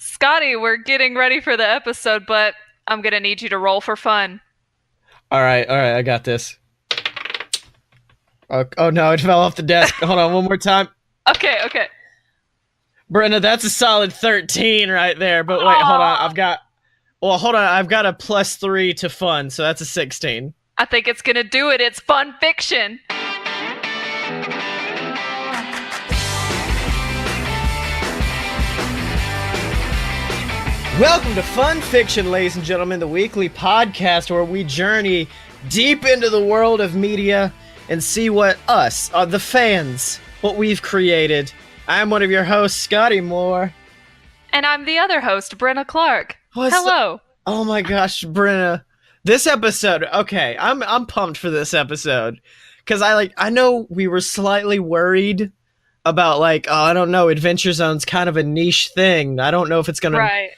Scottye, we're getting ready for the episode, but I'm gonna need you to roll for fun. All right, I got this. Oh no, it fell off the desk. Hold on, one more time. Okay. Brenna, that's a solid 13 right there. But wait, Aw, hold on, I've got a +3 to fun, so that's a 16. I think it's gonna do it. It's fun fiction. Welcome to Fun Fiction, ladies and gentlemen, the weekly podcast where we journey deep into the world of media and see what us, the fans, what we've created. I'm one of your hosts, Scottye Moore. And I'm the other host, Brenna Clark. What's Hello. Oh my gosh, Brenna. This episode, okay, I'm pumped for this episode. Cause I know we were slightly worried about I don't know, Adventure Zone's kind of a niche thing. I don't know if it's gonna Right.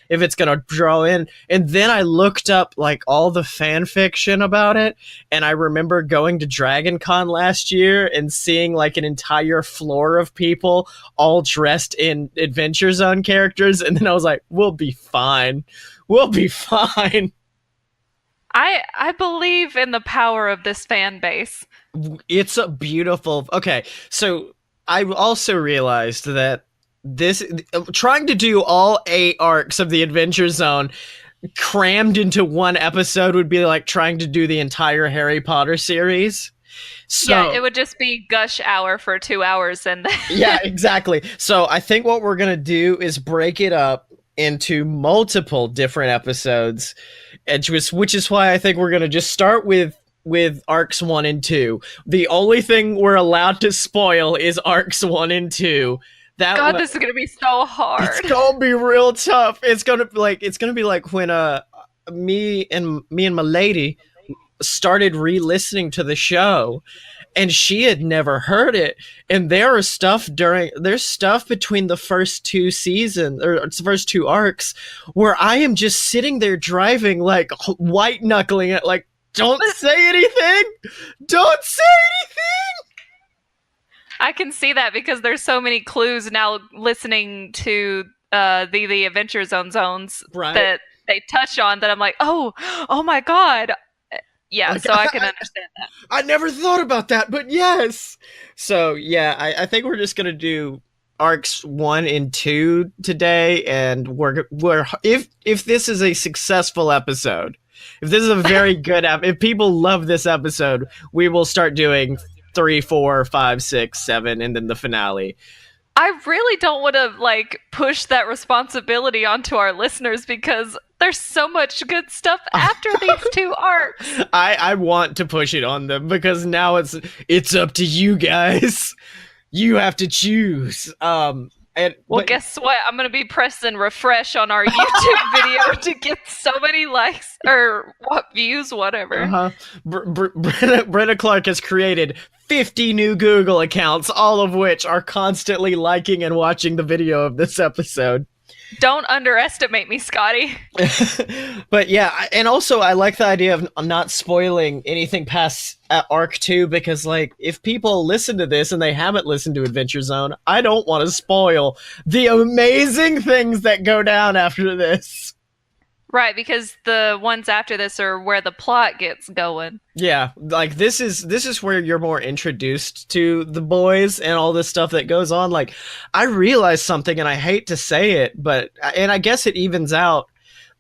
draw in. And then I looked up all the fan fiction about it, and I remember going to Dragon Con last year and seeing an entire floor of people all dressed in Adventure Zone characters, and then I was like, we'll be fine. We'll be fine. I believe in the power of this fan base. It's a beautiful. Okay, so I also realized that this trying to do all 8 arcs of the Adventure Zone crammed into one episode would be like trying to do the entire Harry Potter series. So, Yeah, it would just be gush hour for 2 hours and then yeah, exactly. So I think what we're gonna do is break it up into multiple different episodes, which is why I think we're gonna just start with arcs 1 and 2. The only thing we're allowed to spoil is arcs 1 and 2. God, this is gonna be so hard. It's gonna be real tough. It's gonna be like when me and my lady started re-listening to the show, and she had never heard it. And there's stuff between the first 2 seasons or the first 2 arcs where I am just sitting there driving, white knuckling it, don't say anything! Don't say anything! I can see that because there's so many clues now listening to the Adventure Zone zones Right. that they touch on that I'm like, oh my god. Yeah, so I can understand that. I never thought about that, but yes! So, yeah, I think we're just gonna do arcs 1 and 2 today, and we're if this is a successful episode, if this is a very good if people love this episode, we will start doing 3, 4, 5, 6, 7, and then the finale. I really don't want to push that responsibility onto our listeners because there's so much good stuff after these 2 arcs. I want to push it on them because now it's up to you guys. You have to choose. Guess what? I'm going to be pressing refresh on our YouTube video to get so many likes or views, whatever. Brenna Clark has created 50 new Google accounts, all of which are constantly liking and watching the video of this episode. Don't underestimate me, Scottye. But yeah, and also I like the idea of not spoiling anything past arc 2 because if people listen to this and they haven't listened to Adventure Zone, I don't want to spoil the amazing things that go down after this. Right, because the ones after this are where the plot gets going. Yeah, this is where you're more introduced to the boys and all this stuff that goes on. I realized something, and I hate to say it, and I guess it evens out,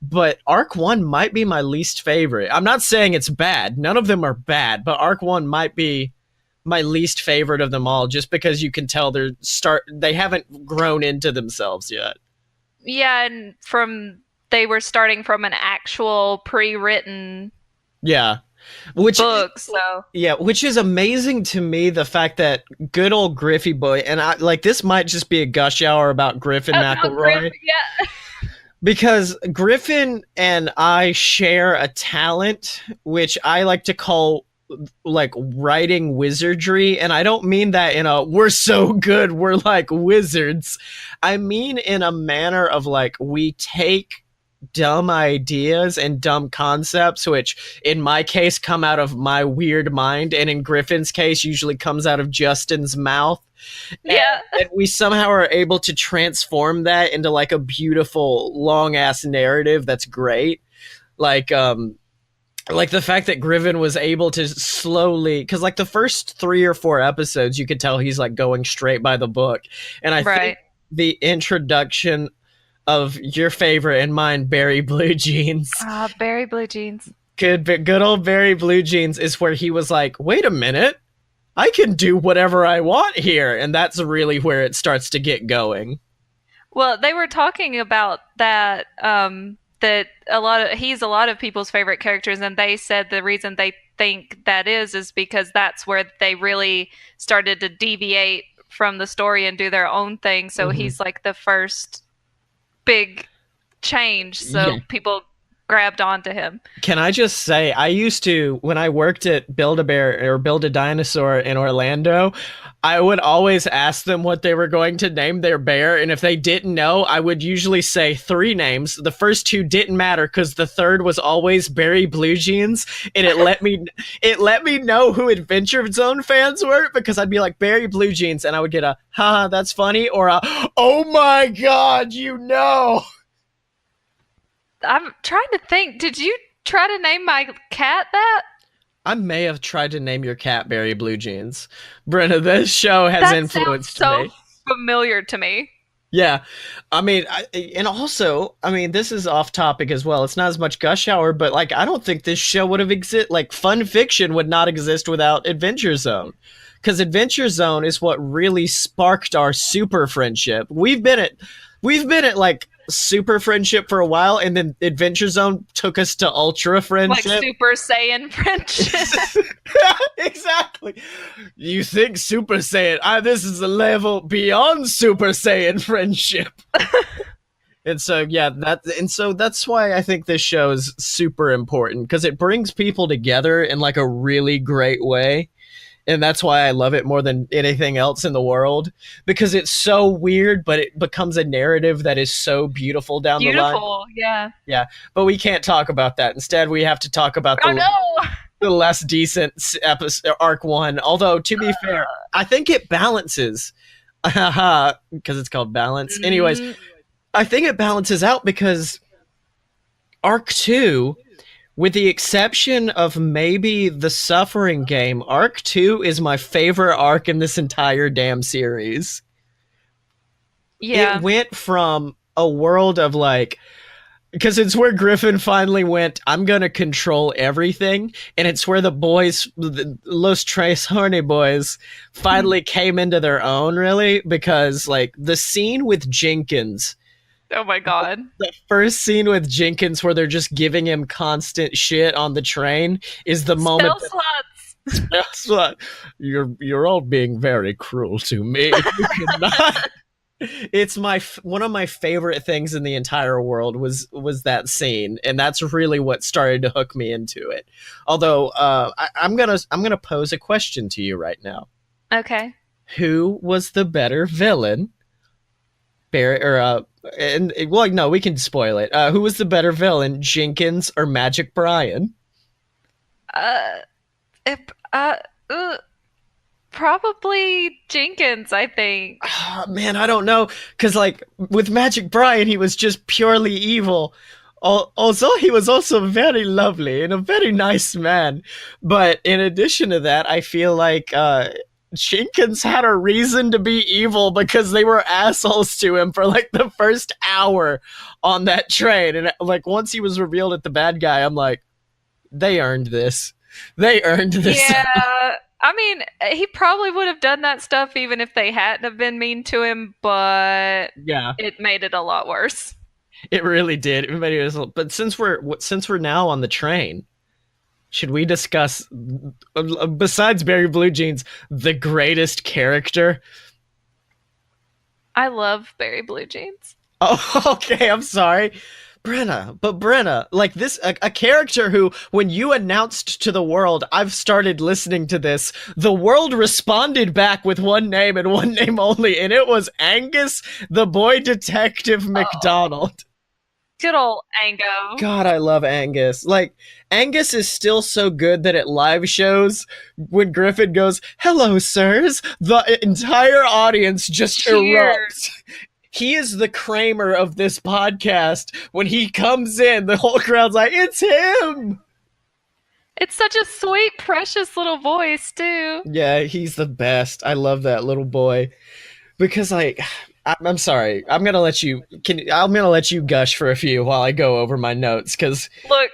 but arc 1 might be my least favorite. I'm not saying it's bad. None of them are bad, but arc 1 might be my least favorite of them all, just because you can tell they haven't grown into themselves yet. Yeah, and they were starting from an actual pre-written book, so which is amazing to me, the fact that good old Griffey boy, and this might just be a gush hour about Griffin McElroy. Yeah. Because Griffin and I share a talent which I like to call writing wizardry, and I don't mean that in a we're so good we're like wizards. I mean in a manner of we take dumb ideas and dumb concepts, which in my case come out of my weird mind, and in Griffin's case usually comes out of Justin's mouth. And, Yeah. and we somehow are able to transform that into like a beautiful long ass narrative that's great. Like like the fact that Griffin was able to slowly, because like the first 3 or 4 episodes you could tell he's like going straight by the book, and I Right. think the introduction of your favorite and mine, Barry Blue Jeans. Berry blue jeans. Good old Barry Blue Jeans is where he was like, wait a minute, I can do whatever I want here. And that's really where it starts to get going. Well, they were talking about that that he's a lot of people's favorite characters, and they said the reason they think that is because that's where they really started to deviate from the story and do their own thing. So he's like the first big change. So Yeah. people grabbed onto him. Can I just say, I used to, when I worked at Build-A-Bear or Build-A-Dinosaur in Orlando, I would always ask them what they were going to name their bear, and if they didn't know, I would usually say 3 names. The first 2 didn't matter because the third was always Barry Blue Jeans, and it let me know who Adventure Zone fans were, because I'd be like Barry Blue Jeans, and I would get a haha, that's funny, or a oh my god, you know. I'm trying to think. Did you try to name my cat that? I may have tried to name your cat Barry Blue Jeans. Brenna, this show has That influenced sounds me. so familiar to me. Yeah. I mean, and also, I mean, this is off topic as well. It's not as much Gush Hour, but like, I don't think this show would have like, fun fiction would not exist without Adventure Zone. Because Adventure Zone is what really sparked our super friendship. We've been at like super friendship for a while, and then Adventure Zone took us to ultra friendship. Like Super Saiyan friendship. Exactly. You think Super Saiyan? This is a level beyond Super Saiyan friendship. And so that's why I think this show is super important, because it brings people together in like a really great way. And that's why I love it more than anything else in the world, because it's so weird, but it becomes a narrative that is so beautiful down the line. Beautiful, yeah. Yeah, but we can't talk about that. Instead, we have to talk about the less decent episode, arc 1. Although, to be fair, I think it balances. Because it's called Balance. Anyways, I think it balances out because arc 2, with the exception of maybe the Suffering Game, arc 2 is my favorite arc in this entire damn series. Yeah. It went from a world of like, because it's where Griffin finally went, I'm gonna control everything, and it's where the boys, the Los Tres Horny boys, finally came into their own, really, because like the scene with Jenkins, Oh my god. the first scene with Jenkins where they're just giving him constant shit on the train is the moment. Spell slots. That's what you're all being very cruel to me. You cannot. It's one of my favorite things in the entire world was that scene, and that's really what started to hook me into it. Although I'm gonna pose a question to you right now. Okay. Who was the better villain? Barry or well, no, we can spoil it. Who was the better villain, Jenkins or Magic Brian? If, probably Jenkins, I think. Oh, man, I don't know, because like with Magic Brian, he was just purely evil. Also, he was also very lovely and a very nice man. But in addition to that, I feel like Jenkins had a reason to be evil because they were assholes to him for like the first hour on that train. And like once he was revealed as the bad guy, I'm like, they earned this. They earned this. Yeah. I mean, he probably would have done that stuff even if they hadn't have been mean to him, but Yeah, it made it a lot worse. it really did. But since we're now on the train, should we discuss, besides Barry Blue Jeans, the greatest character? I love Berry Blue Jeans. Oh, okay, I'm sorry. Brenna, like this, a character who, when you announced to the world, I've started listening to this, the world responded back with one name and one name only, and it was Angus, the boy detective McDonald. Good old Ango. God, I love Angus. Like, Angus is still so good that at live shows, when Griffin goes, "Hello, sirs," the entire audience just Cheers. erupts. He is the Kramer of this podcast. When he comes in, the whole crowd's like, "It's him!" It's such a sweet, precious little voice, too. Yeah, he's the best. I love that little boy. Because, like, I'm sorry. I'm gonna let you gush for a few while I go over my notes, because Look,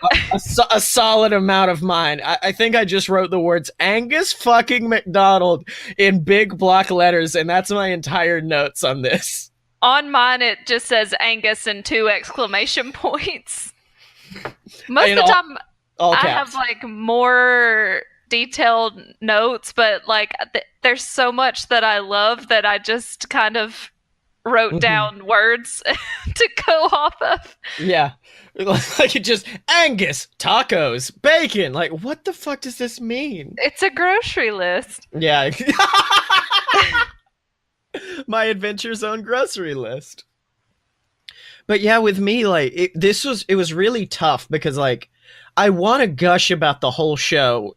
a solid amount of mine. I think I just wrote the words Angus fucking McDonald in big block letters, and that's my entire notes on this. on mine it just says Angus and two exclamation points. Most In of the time, all I have caps. like more detailed notes, but like there's so much that I love that I just kind of wrote Mhm. down words to go off of. Yeah. Like it just Angus, tacos, bacon. Like, what the fuck does this mean? It's a grocery list. Yeah. My Adventure Zone grocery list. But yeah, with me, like it was really tough because like I want to gush about the whole show,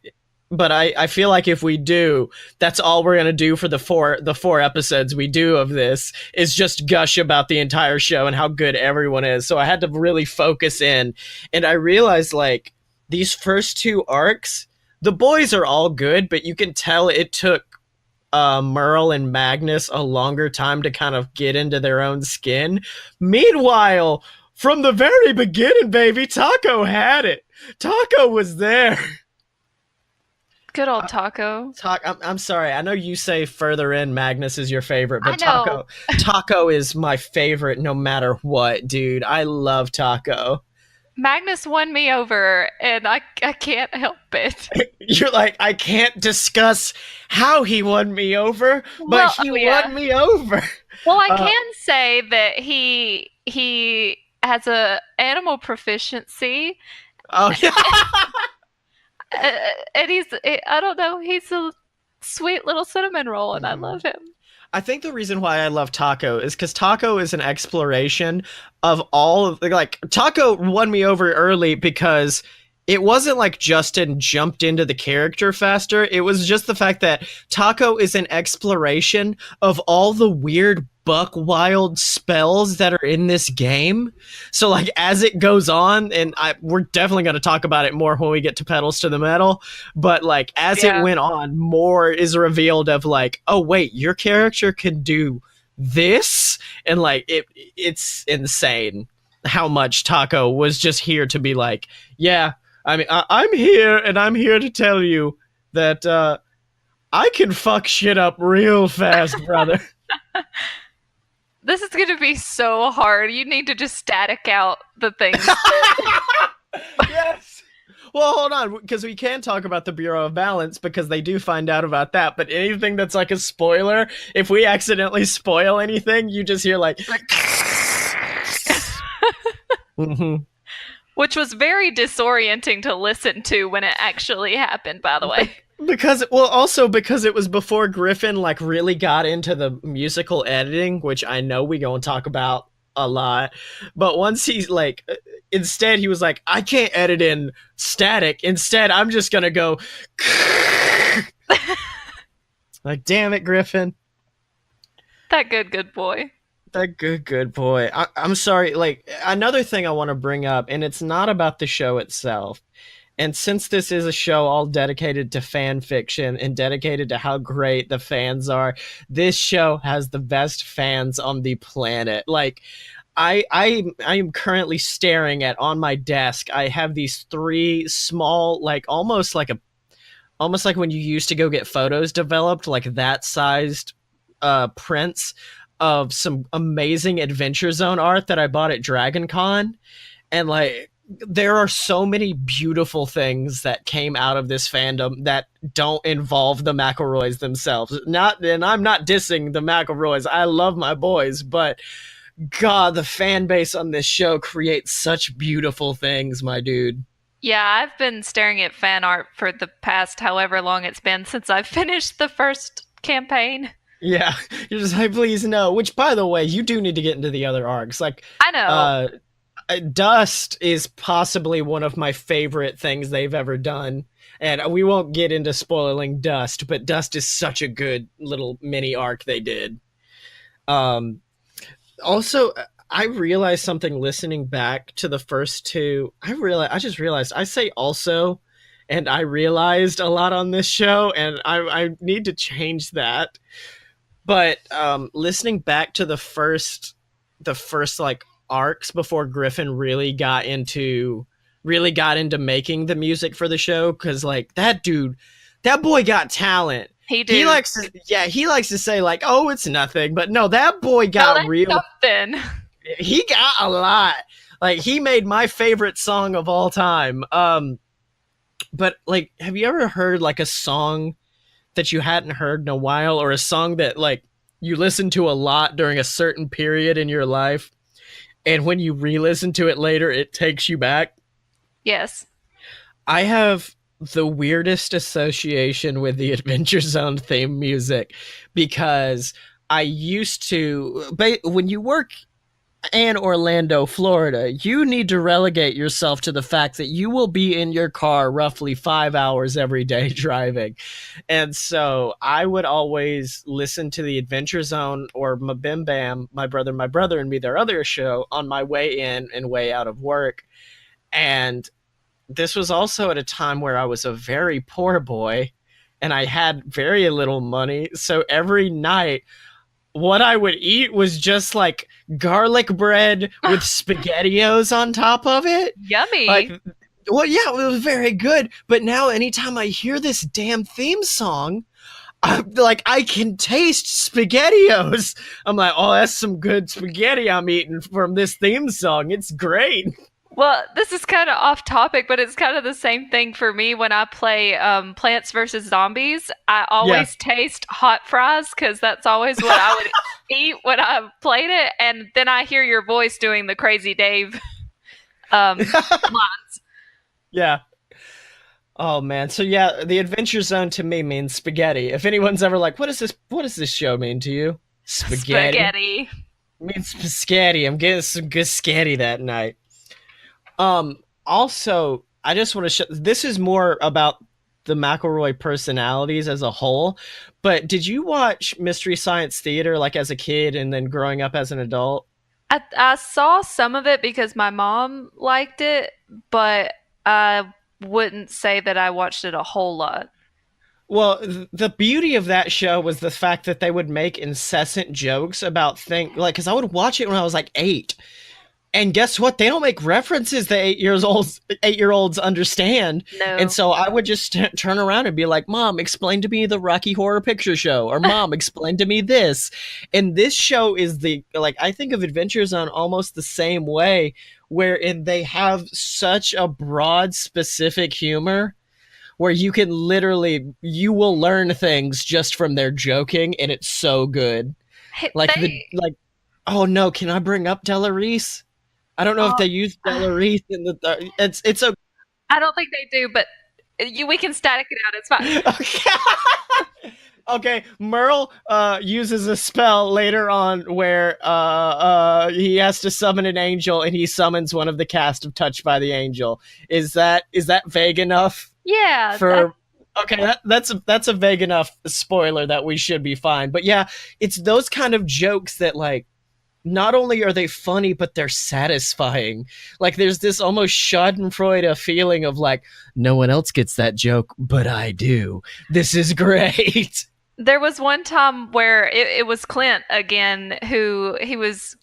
but I feel like if we do, that's all we're gonna do for the four episodes we do of this is just gush about the entire show and how good everyone is. So I had to really focus in, and I realized like these first two arcs, the boys are all good, but you can tell it took Merle and Magnus a longer time to kind of get into their own skin. Meanwhile, from the very beginning, baby, Taco had it. Taco was there. Good old taco. I'm sorry. I know you say further in Magnus is your favorite, I but know. Taco is my favorite no matter what, dude. I love Taco. Magnus won me over, and I can't help it. You're like, I can't discuss how he won me over, but Well, he oh won yeah. me over. Well, I Uh, can say that he has a animal proficiency, oh yeah. uh, and I don't know, he's a sweet little cinnamon roll, and I Mhm. love him. I think the reason why I love Taco is because Taco is an exploration of all of like Taco won me over early because it wasn't like Justin jumped into the character faster. It was just the fact that Taco is an exploration of all the weird buck wild spells that are in this game. So like as it goes on, and we're definitely going to talk about it more when we get to Pedals to the Metal, but like as it Yeah, went on, more is revealed of like, oh wait, your character can do this, and like it's insane how much Taco was just here to be like, yeah, I mean, I'm here and I'm here to tell you that I can fuck shit up real fast, brother. this is gonna be so hard. You need to just static out the things that. Yes. Well, hold on, because we can talk about the Bureau of Balance because they do find out about that. But anything that's like a spoiler, if we accidentally spoil anything, you just hear like. hmm Which was very disorienting to listen to when it actually happened, by the way. Because well, also because it was before Griffin like really got into the musical editing, which I know we gonna talk about a lot. But once he's like, instead he was like, I can't edit in static. Instead, I'm just gonna go. Like, damn it, Griffin. That good boy. That good boy. I'm sorry. Like another thing I want to bring up, and it's not about the show itself. And since this is a show all dedicated to fan fiction and dedicated to how great the fans are, this show has the best fans on the planet. Like I am currently staring at on my desk. I have these three small, like almost like when you used to go get photos developed, like that sized prints of some amazing Adventure Zone art that I bought at Dragon Con. And like there are so many beautiful things that came out of this fandom that don't involve the McElroys themselves. Not, and I'm not dissing the McElroys. I love my boys, but God, the fan base on this show creates such beautiful things, my dude. Yeah, I've been staring at fan art for the past however long it's been since I finished the first campaign. Yeah, you're just like, please no. Which, by the way, you do need to get into the other arcs. Like, I know. uh, Dust is possibly one of my favorite things they've ever done. And we won't get into spoiling Dust, but Dust is such a good little mini arc they did. Um, Also, I realized something listening back to the first two. I just realized I say also, and I realized a lot on this show, and I need to change that. But listening back to the first like arcs before Griffin really got into making the music for the show, because like that dude, that boy got talent. He He do. likes to, yeah, he likes to say like, "Oh, it's nothing," but no, that boy No, got that's real. something. He got a lot. Like he made my favorite song of all time. But like, have you ever heard like a song that you hadn't heard in a while, or a song that like you listened to a lot during a certain period in your life, and when you re-listen to it later, it takes you back? Yes. I have the weirdest association with the Adventure Zone theme music, because I used to, when you work in Orlando, Florida, you need to relegate yourself to the fact that you will be in your car roughly 5 hours every day driving. And so I would always listen to the Adventure Zone or Bim Bam, My Brother and Me, their other show, on my way in and way out of work. And this was also at a time where I was a very poor boy and I had very little money. So every night, what I would eat was just like garlic bread with spaghettios on top of it. Like, Yummy. well, yeah, it was very good. But now, anytime I hear this damn theme song, I can taste spaghettios. I'm like, oh, that's some good spaghetti I'm eating from this theme song. It's great. Well, this is kind of off topic, but it's kind of the same thing for me when I play Plants vs. Zombies. I Yeah. always taste hot fries because that's always what I would eat when I played it. And then I hear your voice doing the Crazy Dave lines. Yeah. Oh man. So yeah, the Adventure Zone to me means spaghetti. If anyone's ever like, what does this show mean to you? Spaghetti. Spaghetti. It means spaghetti. I'm getting some good scatty that night. Also, I just want to show, this is more about the McElroy personalities as a whole, but did you watch Mystery Science Theater like as a kid and then growing up as an adult? I saw some of it because my mom liked it, but I wouldn't say that I watched it a whole lot. Well, the beauty of that show was the fact that they would make incessant jokes about things like, because I would watch it when I was like 8. And guess what? They don't make references that 8-year olds understand. And No. so I would just turn around and be like, "Mom, explain to me the Rocky Horror Picture Show," or "Mom, explain to me this." And this show is the like I think of Adventures on almost the same way, wherein they have such a broad, specific humor where you will learn things just from their joking, and it's so good. Hey, Like the they. like. Oh no! Can I bring up Della Reese? I don't know if Oh, they use Della Reese in the. It's a. I don't think they do, but we can static it out. It's fine. Okay. Okay, Merle uses a spell later on where he has to summon an angel, and he summons one of the cast of Touched by the Angel. Is that vague enough Yeah, for? Okay, that's a vague enough spoiler that we should be fine. But yeah, it's those kind of jokes that like not only are they funny, but they're satisfying. Like there's this almost Schadenfreude feeling of like, no one else gets that joke, but I do. This is great. there was one time where it was Clint again who he was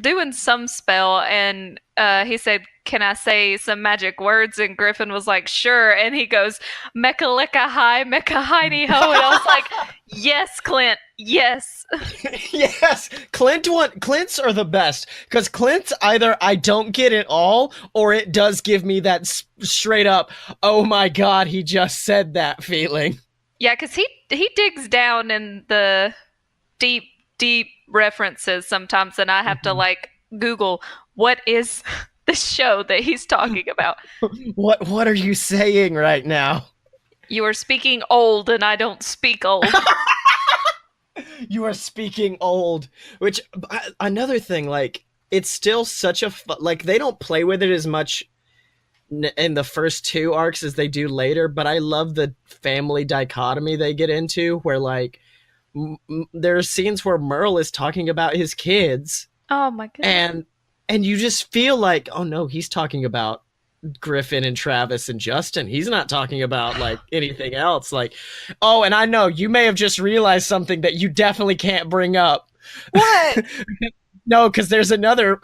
doing some spell and he said, "Can I say some magic words?" And Griffin was like, "Sure." And he goes, "Mecha lecca hi, mecha hiney ho." And I was like, "Yes, Clint, yes." Yes, Clint's are the best because Clint's either I don't get it all or it does give me that straight up, oh my god, he just said that feeling. Yeah, because he digs down in the deep, deep references sometimes, and I have to like Google what is the show that he's talking about. What are you saying right now? You are speaking old, and I don't speak old. You are speaking old. Which another thing, like it's still such a like they don't play with it as much in the first two arcs as they do later, but I love the family dichotomy they get into where like there are scenes where Merle is talking about his kids Oh my goodness. and you just feel like, oh no, he's talking about Griffin and Travis and Justin. He's not talking about like anything else. Like, oh, and I know you may have just realized something that you definitely can't bring up. What? No, because there's another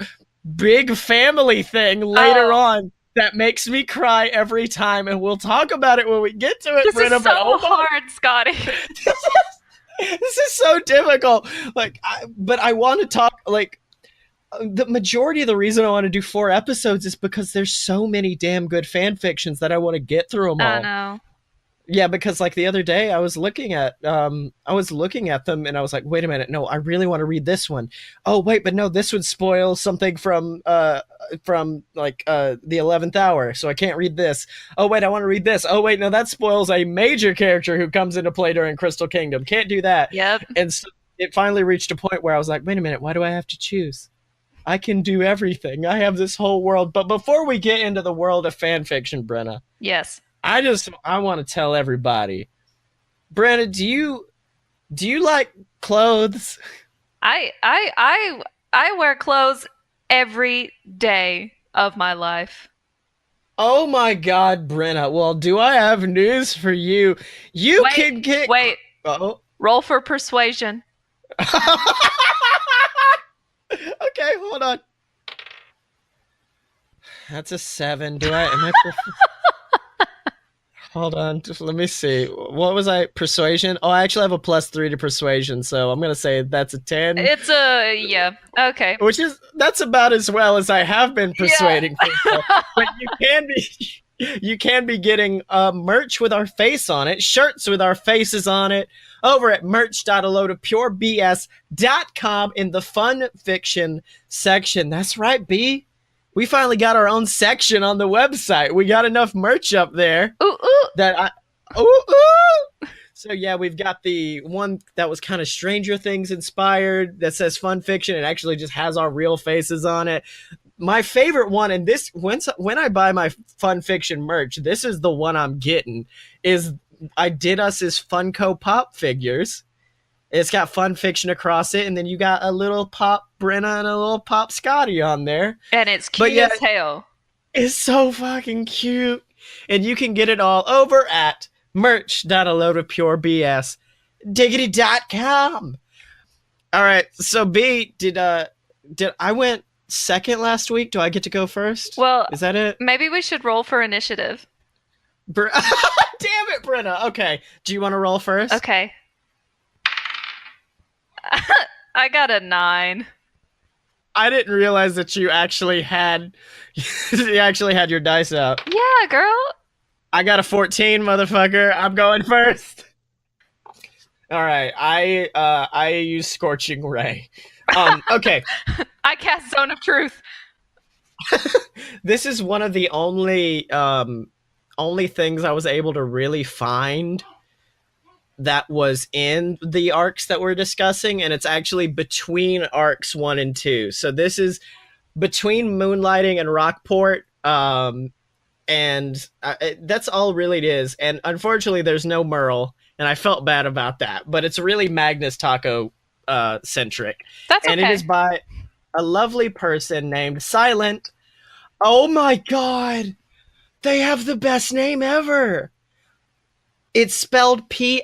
big family thing later Oh, on that makes me cry every time, and we'll talk about it when we get to it, this is Brenna. But so oh my, hard, Scotty. this is so difficult. Like, but I want to talk like the majority of the reason I want to do 4 episodes is because there's so many damn good fan fictions that I want to get through them I all. know. Yeah, because like the other day I was looking at them and I was like, wait a minute, no, I really want to read this one. Oh wait, but no, this would spoil something from like the 11th hour, so I can't read this. Oh wait, I want to read this. Oh wait, no, that spoils a major character who comes into play during Crystal Kingdom. Can't do that. Yep. And so it finally reached a point where I was like, wait a minute, why do I have to choose? I can do everything. I have this whole world. But before we get into the world of fan fiction, Brenna, Yes. I want to tell everybody, Brenna, do you like clothes? I wear clothes every day of my life. Oh my God, Brenna. Well, do I have news for you? You Wait, can get. wait. Oh. Roll for persuasion. Okay, hold on. That's a 7. Do I? Am I? Hold on, just let me see. What was I? Persuasion? Oh, I actually have a +3 to persuasion, so I'm gonna say that's a 10. It's a yeah. Okay. Which is that's about as well as I have been persuading people. Yeah. But you can be getting merch with our face on it, shirts with our faces on it, over at merch.alotopurebs.com in the fun fiction section. That's right, B. We finally got our own section on the website. We got enough merch up there Ooh ooh. that I ooh, ooh. So yeah, we've got the one that was kind of Stranger Things inspired that says fun fiction. It actually just has our real faces on it. My favorite one, and this when I buy my fun fiction merch, this is the one I'm getting. Is I did us as Funko Pop figures. It's got fun fiction across it, and then you got a little Pop Brenna and a little Pop Scottye on there. And it's But cute yeah, as hell. it's so fucking cute. And you can get it all over at merch.alotopurebs.com. All right. So B, did I went second last week? Do I get to go first? Well, Is that it? maybe we should roll for initiative. Damn it, Brenna. Okay. Do you want to roll first? Okay. I got a 9. I didn't realize that you actually had your dice out. Yeah, girl. I got a 14, motherfucker. I'm going first. All right. I use Scorching Ray. Okay. I cast Zone of Truth. This is one of the only things I was able to really find that was in the arcs that we're discussing, and it's actually between arcs 1 and 2. So this is between Moonlighting and Rockport, and that's all really it is. And unfortunately, there's no Merle, and I felt bad about that. But it's really Magnus Taco centric, That's and okay. it is by a lovely person named Silent. Oh my God, they have the best name ever. It's spelled Psilent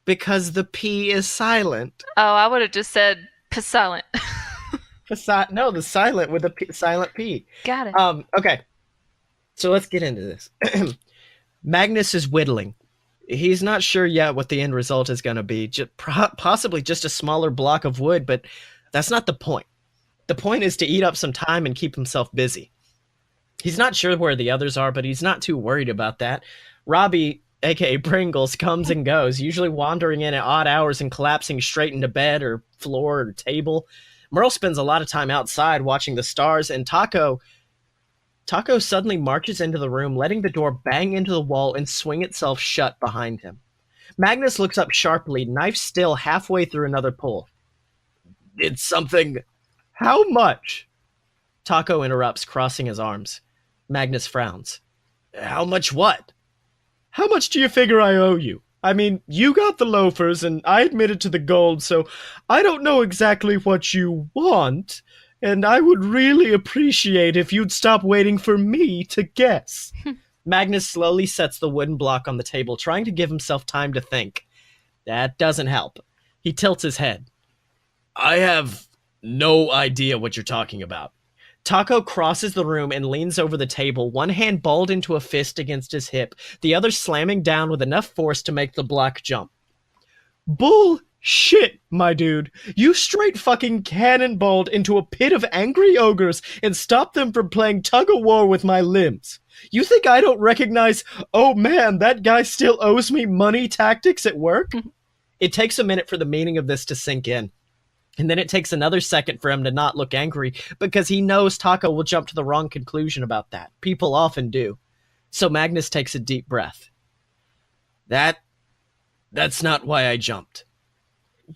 because the P is silent. Oh, I would have just said silent. No, the silent with the P, silent P. Got it. Okay, so let's get into this. Magnus is whittling. He's not sure yet what the end result is going to be. Possibly just a smaller block of wood, but that's not the point. The point is to eat up some time and keep himself busy. He's not sure where the others are, but he's not too worried about that. Robbie, aka Pringles, comes and goes, usually wandering in at odd hours and collapsing straight into bed or floor or table. Merle spends a lot of time outside watching the stars, and Taco suddenly marches into the room, letting the door bang into the wall and swing itself shut behind him. Magnus looks up sharply, knife still halfway through another pull. did something. How much? Taco interrupts, crossing his arms. Magnus frowns. How much what? How much do you figure I owe you? I mean, you got the loafers and I admitted to the gold, so I don't know exactly what you want, and I would really appreciate if you'd stop waiting for me to guess. Magnus slowly sets the wooden block on the table, trying to give himself time to think. That doesn't help. He tilts his head. I have no idea what you're talking about. Taco crosses the room and leans over the table, one hand balled into a fist against his hip, the other slamming down with enough force to make the block jump. Bullshit, my dude. You straight fucking cannonballed into a pit of angry ogres and stopped them from playing tug-of-war with my limbs. You think I don't recognize, oh man, that guy still owes me money tactics at work? It takes a minute for the meaning of this to sink in. And then it takes another second for him to not look angry because he knows Taco will jump to the wrong conclusion about that. People often do. So Magnus takes a deep breath. That's not why I jumped.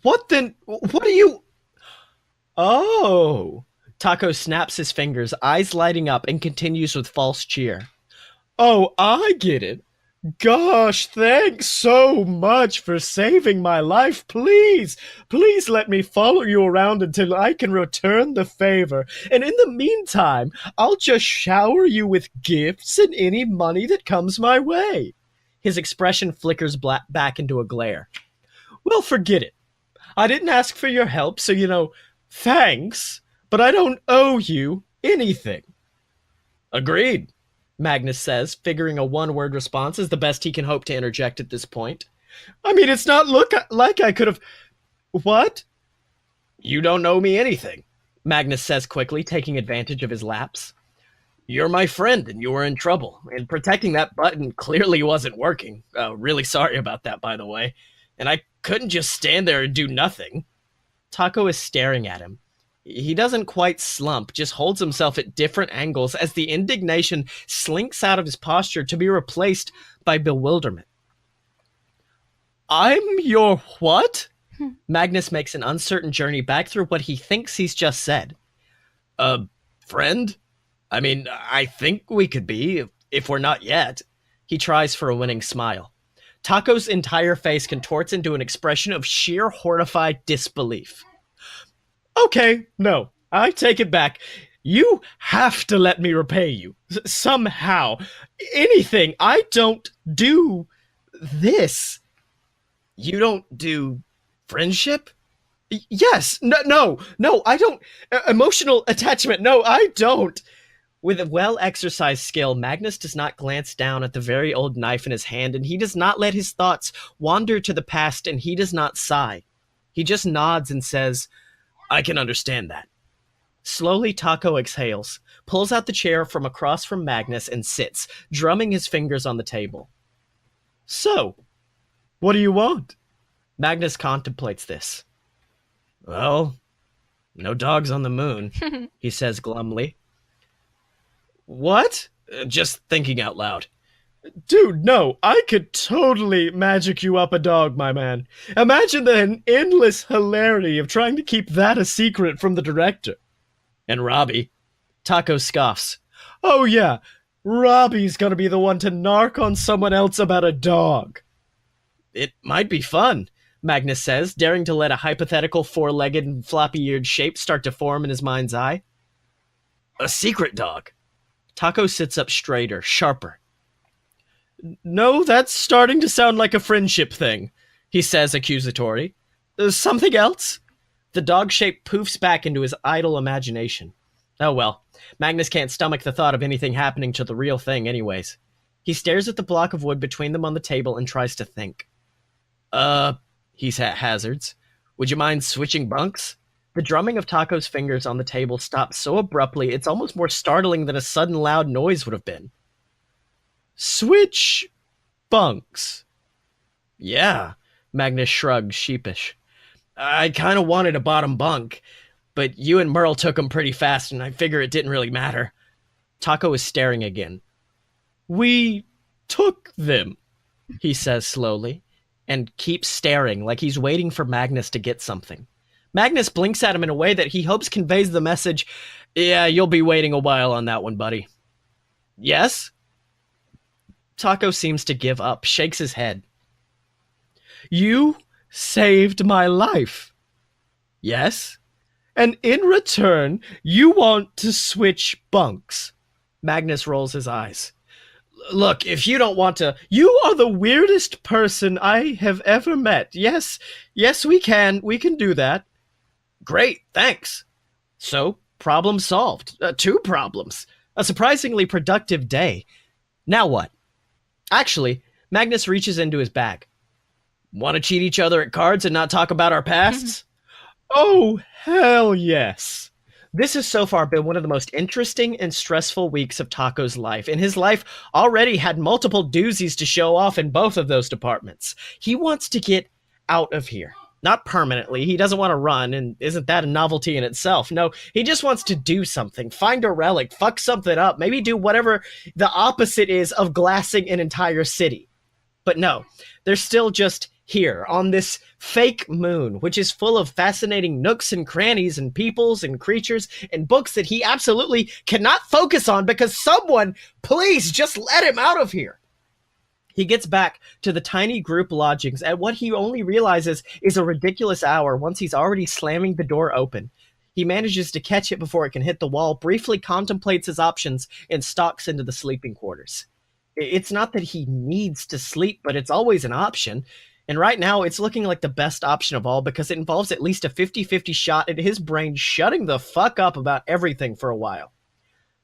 What then? What are you... Oh. Taco snaps his fingers, eyes lighting up, and continues with false cheer. Oh, I get it. Gosh, thanks so much for saving my life. Please let me follow you around until I can return the favor. And in the meantime, I'll just shower you with gifts and any money that comes my way. His expression flickers back into a glare. Well, forget it. I didn't ask for your help, so, thanks, but I don't owe you anything. Agreed. Magnus says, figuring a one-word response is the best he can hope to interject at this point. I mean, it's not like I could have... What? You don't owe me anything, Magnus says quickly, taking advantage of his lapse. You're my friend, and you were in trouble, and protecting that button clearly wasn't working. Really sorry about that, by the way. And I couldn't just stand there and do nothing. Taco is staring at him. He doesn't quite slump, just holds himself at different angles as the indignation slinks out of his posture to be replaced by bewilderment. I'm your what? Magnus makes an uncertain journey back through what he thinks he's just said. Friend? I mean, I think we could be, if we're not yet. He tries for a winning smile. Taco's entire face contorts into an expression of sheer horrified disbelief. Okay, no, I take it back. You have to let me repay you. Somehow. Anything. I don't do this. You don't do friendship? Yes. No, I don't. Emotional attachment. No, I don't. With a well-exercised skill, Magnus does not glance down at the very old knife in his hand, and he does not let his thoughts wander to the past, and he does not sigh. He just nods and says, I can understand that. Slowly, Taco exhales, pulls out the chair from across from Magnus, and sits, drumming his fingers on the table. So, what do you want? Magnus contemplates this. Well, no dogs on the moon, he says glumly. What? Just thinking out loud. Dude, no, I could totally magic you up a dog, my man. Imagine the endless hilarity of trying to keep that a secret from the director. And Robbie. Taco scoffs. Oh yeah, Robbie's gonna be the one to narc on someone else about a dog. It might be fun, Magnus says, daring to let a hypothetical four-legged and floppy-eared shape start to form in his mind's eye. A secret dog. Taco sits up straighter, sharper. No, that's starting to sound like a friendship thing, he says accusatory. Something else? The dog shape poofs back into his idle imagination. Oh well, Magnus can't stomach the thought of anything happening to the real thing anyways. He stares at the block of wood between them on the table and tries to think. He hazards. Would you mind switching bunks? The drumming of Taco's fingers on the table stops so abruptly it's almost more startling than a sudden loud noise would have been. Switch bunks. Yeah, Magnus shrugged, sheepish. I kind of wanted a bottom bunk, but you and Merle took them pretty fast, and I figure it didn't really matter. Taco is staring again. We took them, he says slowly, and keeps staring like he's waiting for Magnus to get something. Magnus blinks at him in a way that he hopes conveys the message, yeah, you'll be waiting a while on that one, buddy. Yes? Taco seems to give up, shakes his head. You saved my life. Yes? And in return, you want to switch bunks. Magnus rolls his eyes. Look, if you don't want to, you are the weirdest person I have ever met. Yes, we can do that. Great, thanks. So, problem solved. 2 problems. A surprisingly productive day. Now what? Actually, Magnus reaches into his bag. Want to cheat each other at cards and not talk about our pasts? Oh, hell yes. This has so far been one of the most interesting and stressful weeks of Taco's life, and his life already had multiple doozies to show off in both of those departments. He wants to get out of here. Not permanently. He doesn't want to run, and isn't that a novelty in itself? No, he just wants to do something. Find a relic, fuck something up, maybe do whatever the opposite is of glassing an entire city. But no, they're still just here on this fake moon, which is full of fascinating nooks and crannies and peoples and creatures and books that he absolutely cannot focus on because someone, please just let him out of here. He gets back to the tiny group lodgings at what he only realizes is a ridiculous hour once he's already slamming the door open. He manages to catch it before it can hit the wall, briefly contemplates his options, and stalks into the sleeping quarters. It's not that he needs to sleep, but it's always an option. And right now, it's looking like the best option of all because it involves at least a 50-50 shot at his brain shutting the fuck up about everything for a while.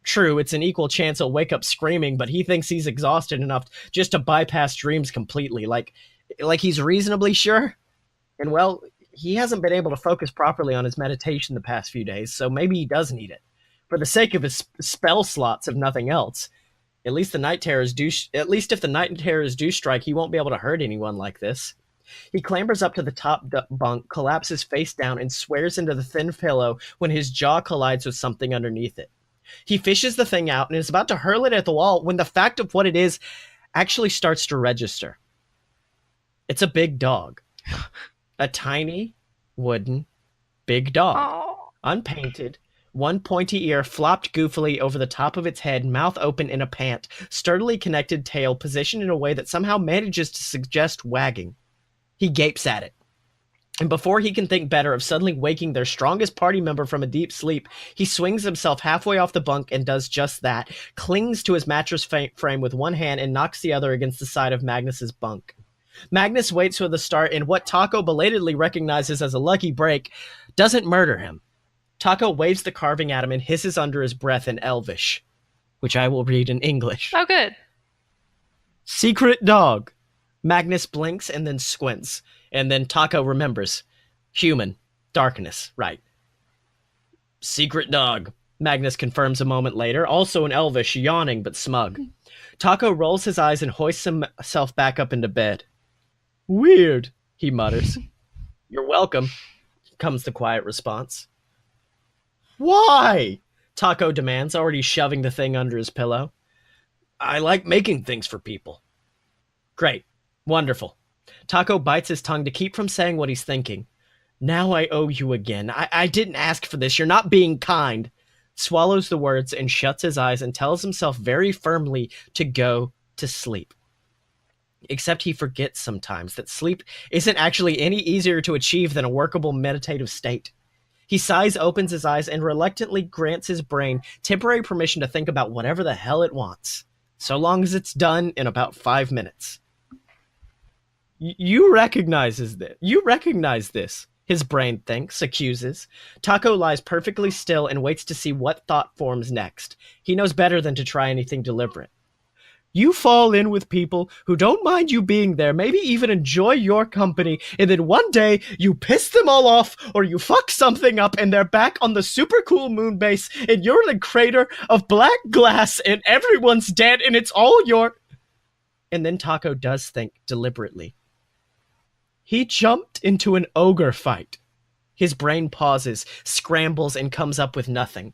True, it's an equal chance he'll wake up screaming, but he thinks he's exhausted enough just to bypass dreams completely. Like he's reasonably sure. And well, he hasn't been able to focus properly on his meditation the past few days, so maybe he does need it. For the sake of his spell slots, if nothing else. At least if the night terrors do strike, he won't be able to hurt anyone like this. He clambers up to the top bunk, collapses face down, and swears into the thin pillow when his jaw collides with something underneath it. He fishes the thing out and is about to hurl it at the wall when the fact of what it is actually starts to register. It's a big dog. A tiny, wooden, big dog. Oh. Unpainted. One pointy ear flopped goofily over the top of its head, mouth open in a pant, sturdily connected tail positioned in a way that somehow manages to suggest wagging. He gapes at it. And before he can think better of suddenly waking their strongest party member from a deep sleep, he swings himself halfway off the bunk and does just that, clings to his mattress frame with one hand and knocks the other against the side of Magnus's bunk. Magnus waits for the start, and what Taco belatedly recognizes as a lucky break doesn't murder him. Taco waves the carving at him and hisses under his breath in Elvish, which I will read in English. Oh, good. Secret dog. Magnus blinks and then squints, and then Taco remembers. Human. Darkness. Right. Secret dog. Magnus confirms a moment later, also in Elvish, yawning but smug. Taco rolls his eyes and hoists himself back up into bed. Weird, he mutters. You're welcome, comes the quiet response. Why? Taco demands, already shoving the thing under his pillow. I like making things for people. Great. Wonderful. Taco bites his tongue to keep from saying what he's thinking. Now I owe you again. I didn't ask for this. You're not being kind. Swallows the words and shuts his eyes and tells himself very firmly to go to sleep. Except he forgets sometimes that sleep isn't actually any easier to achieve than a workable meditative state. He sighs, opens his eyes, and reluctantly grants his brain temporary permission to think about whatever the hell it wants, so long as it's done in about 5 minutes. You recognize this, his brain thinks, accuses. Taco lies perfectly still and waits to see what thought forms next. He knows better than to try anything deliberate. You fall in with people who don't mind you being there, maybe even enjoy your company, and then one day you piss them all off or you fuck something up and they're back on the super cool moon base and you're in a crater of black glass and everyone's dead and it's all your... And then Taco does think deliberately. He jumped into an ogre fight. His brain pauses, scrambles, and comes up with nothing.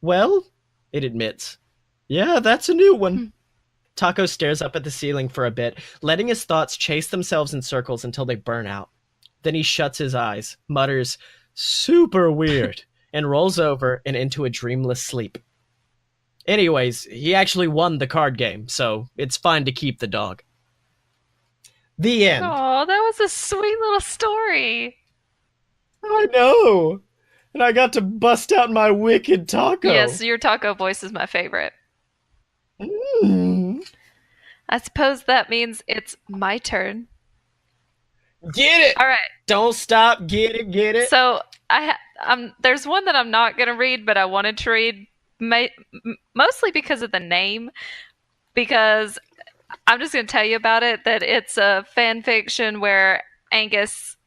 Well, it admits. Yeah, that's a new one. Taco stares up at the ceiling for a bit, letting his thoughts chase themselves in circles until they burn out. Then he shuts his eyes, mutters, Super weird. And rolls over and into a dreamless sleep. Anyways, he actually won the card game, so it's fine to keep the dog. The end. Oh, that was a sweet little story. I know. And I got to bust out my wicked Yes, taco. your taco voice is my favorite. Mm. I suppose that means it's my turn. Get it. All right. Don't stop. Get it. Get it. So there's one that I'm not gonna read, but I wanted to read mostly because of the name. Because I'm just gonna tell you about it. That it's a fan fiction where Angus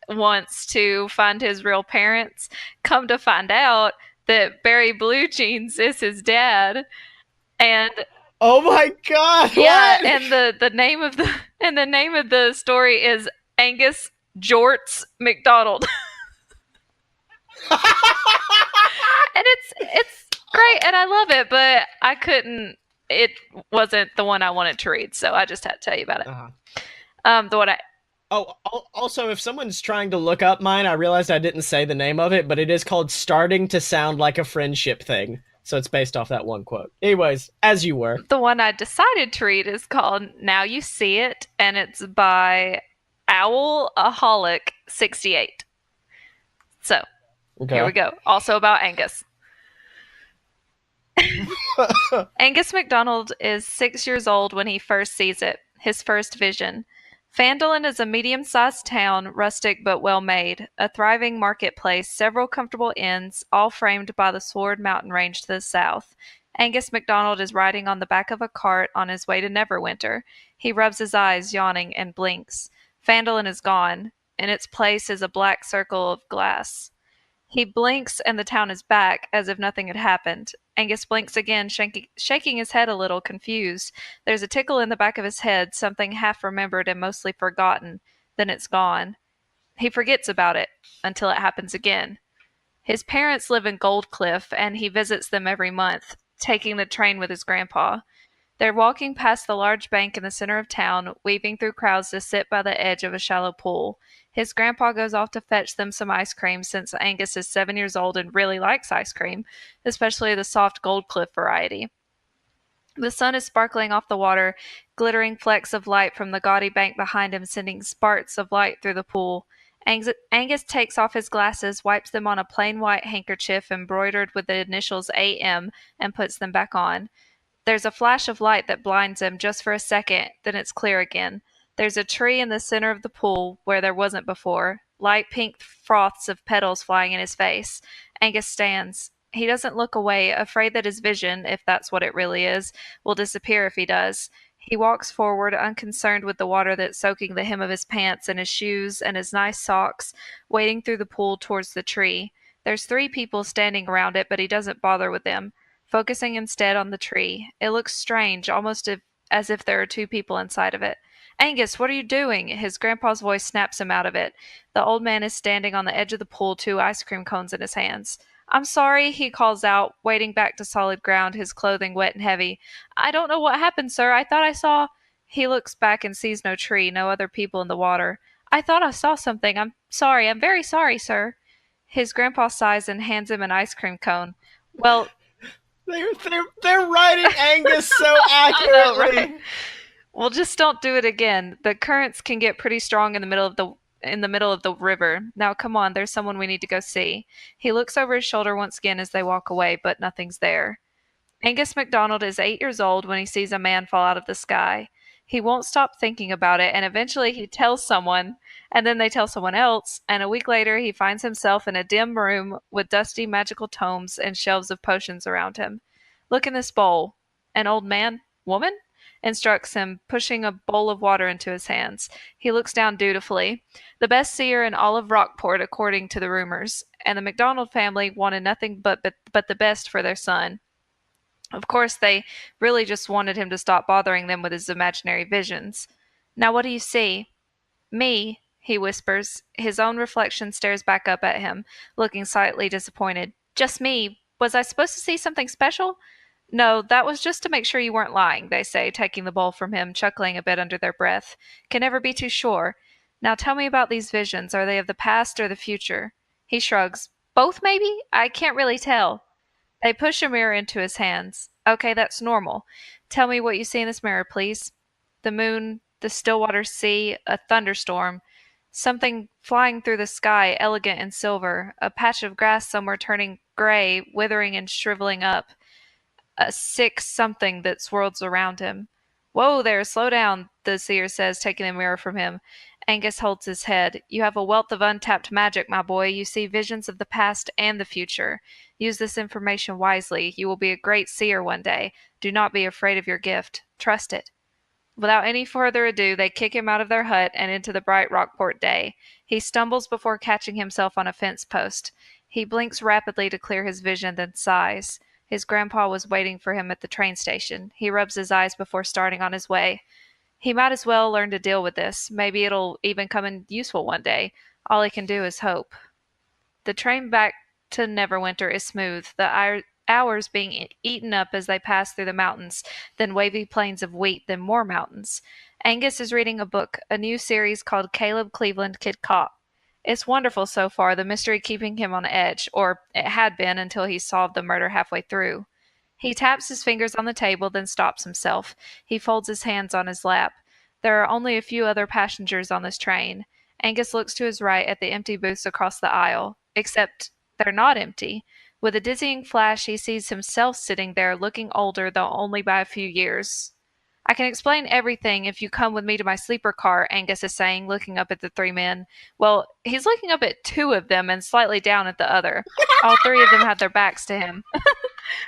wants to find his real parents. Come to find out that Barry Blue Jeans is his dad, and Oh my god. yeah, What? and the name of the and the name of the story is Angus Jorts McDonald. And it's great and I love it, but I couldn't. It wasn't the one I wanted to read, so I just had to tell you about it. Uh-huh. The one I Oh, also, if someone's trying to look up mine, I realized I didn't say the name of it, but it is called Starting to Sound Like a Friendship Thing. So it's based off that one quote. Anyways, as you were. the one I decided to read is called Now You See It, and it's by Owlaholic 68. So here Okay. we go. Also about Angus. Angus MacDonald is 6 years old when he first sees it, his first vision. Fandolin is a medium sized town, rustic but well made, a thriving marketplace, several comfortable inns, all framed by the Sword Mountain Range to the south. Angus MacDonald is riding on the back of a cart on his way to Neverwinter. He rubs his eyes, yawning, and blinks. Fandolin is gone. In its place is a black circle of glass. He blinks and the town is back, as if nothing had happened. Angus blinks again, shaking his head a little, confused. There's a tickle in the back of his head, something half remembered and mostly forgotten. Then it's gone. He forgets about it, until it happens again. His parents live in Goldcliff, and he visits them every month, taking the train with his grandpa. They're walking past the large bank in the center of town, weaving through crowds to sit by the edge of a shallow pool. His grandpa goes off to fetch them some ice cream since Angus is 7 years old and really likes ice cream, especially the soft Goldcliff variety. The sun is sparkling off the water, glittering flecks of light from the gaudy bank behind him sending sparks of light through the pool. Angus takes off his glasses, wipes them on a plain white handkerchief embroidered with the initials AM, and puts them back on. There's a flash of light that blinds him just for a second, then it's clear again. There's a tree in the center of the pool where there wasn't before, light pink froths of petals flying in his face. Angus stands. He doesn't look away, afraid that his vision, if that's what it really is, will disappear if he does. He walks forward, unconcerned with the water that's soaking the hem of his pants and his shoes and his nice socks, wading through the pool towards the tree. There's 3 people standing around it, but he doesn't bother with them, focusing instead on the tree. It looks strange, almost as if there are 2 people inside of it. Angus, what are you doing? His grandpa's voice snaps him out of it. The old man is standing on the edge of the pool, 2 ice cream cones in his hands. I'm sorry, he calls out, wading back to solid ground, his clothing wet and heavy. I don't know what happened, sir. I thought I saw. He looks back and sees no tree, no other people in the water. I thought I saw something. I'm sorry. I'm very sorry, sir. His grandpa sighs and hands him an ice cream cone. Well, They're writing Angus so I know, right? accurately. Well, just don't do it again. The currents can get pretty strong in the middle of the river. Now come on, there's someone we need to go see. He looks over his shoulder once again as they walk away, but nothing's there. Angus MacDonald is 8 years old when he sees a man fall out of the sky. He won't stop thinking about it, and eventually he tells someone, and then they tell someone else, and a week later he finds himself in a dim room with dusty magical tomes and shelves of potions around him. Look in this bowl. An old man? Woman? Instructs him, pushing a bowl of water into his hands. He looks down dutifully. The best seer in all of Rockport, according to the rumors, and the MacDonald family wanted nothing but the best for their son. Of course, they really just wanted him to stop bothering them with his imaginary visions. Now, what do you see? Me, he whispers. His own reflection stares back up at him, looking slightly disappointed. Just me. Was I supposed to see something special? No, that was just to make sure you weren't lying, they say, taking the bowl from him, chuckling a bit under their breath. Can never be too sure. Now tell me about these visions. Are they of the past or the future? He shrugs. Both, maybe? I can't really tell. They push a mirror into his hands. Okay, that's normal. Tell me what you see in this mirror, please. The moon, the Stillwater Sea, a thunderstorm, something flying through the sky, elegant in silver, a patch of grass somewhere turning gray, withering and shriveling up, a sick something that swirls around him. Whoa there, slow down, the seer says, taking the mirror from him. Angus holds his head. You have a wealth of untapped magic, my boy. You see visions of the past and the future. Use this information wisely. You will be a great seer one day. Do not be afraid of your gift. Trust it. Without any further ado, they kick him out of their hut and into the bright Rockport day. He stumbles before catching himself on a fence post. He blinks rapidly to clear his vision, then sighs. His grandpa was waiting for him at the train station. He rubs his eyes before starting on his way. He might as well learn to deal with this. Maybe it'll even come in useful one day. All he can do is hope. The train back to Neverwinter is smooth, the hours being eaten up as they pass through the mountains, then wavy plains of wheat, then more mountains. Angus is reading a book, a new series called Caleb Cleveland Kid Cop. It's wonderful so far, the mystery keeping him on edge, or it had been until he solved the murder halfway through. He taps his fingers on the table, then stops himself. He folds his hands on his lap. There are only a few other passengers on this train. Angus looks to his right at the empty booths across the aisle, except they're not empty. With a dizzying flash, he sees himself sitting there, looking older, though only by a few years. I can explain everything if you come with me to my sleeper car, Angus is saying, looking up at the three men. Well, he's looking up at two of them and slightly down at the other. All three of them have their backs to him,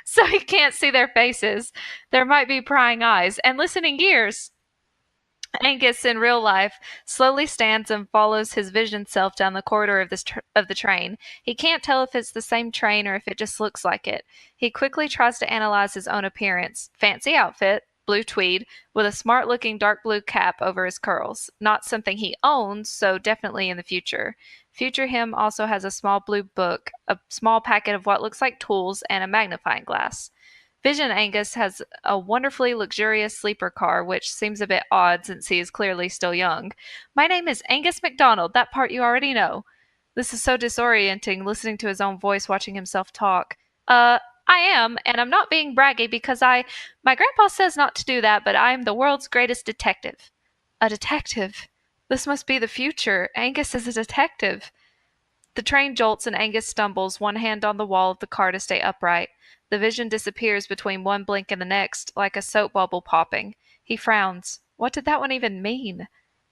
so he can't see their faces. There might be prying eyes and listening ears. Angus, in real life, slowly stands and follows his vision self down the corridor of the train. He can't tell if it's the same train or if it just looks like it. He quickly tries to analyze his own appearance. Fancy outfit, blue tweed, with a smart-looking dark blue cap over his curls. Not something he owns, so definitely in the future. Future him also has a small blue book, a small packet of what looks like tools, and a magnifying glass. Vision Angus has a wonderfully luxurious sleeper car, which seems a bit odd since he is clearly still young. My name is Angus MacDonald, that part you already know. This is so disorienting, listening to his own voice, watching himself talk. I am, and I'm not being braggy because my grandpa says not to do that, but I am the world's greatest detective. A detective? This must be the future. Angus is a detective. The train jolts and Angus stumbles, one hand on the wall of the car to stay upright. The vision disappears between one blink and the next, like a soap bubble popping. He frowns. What did that one even mean?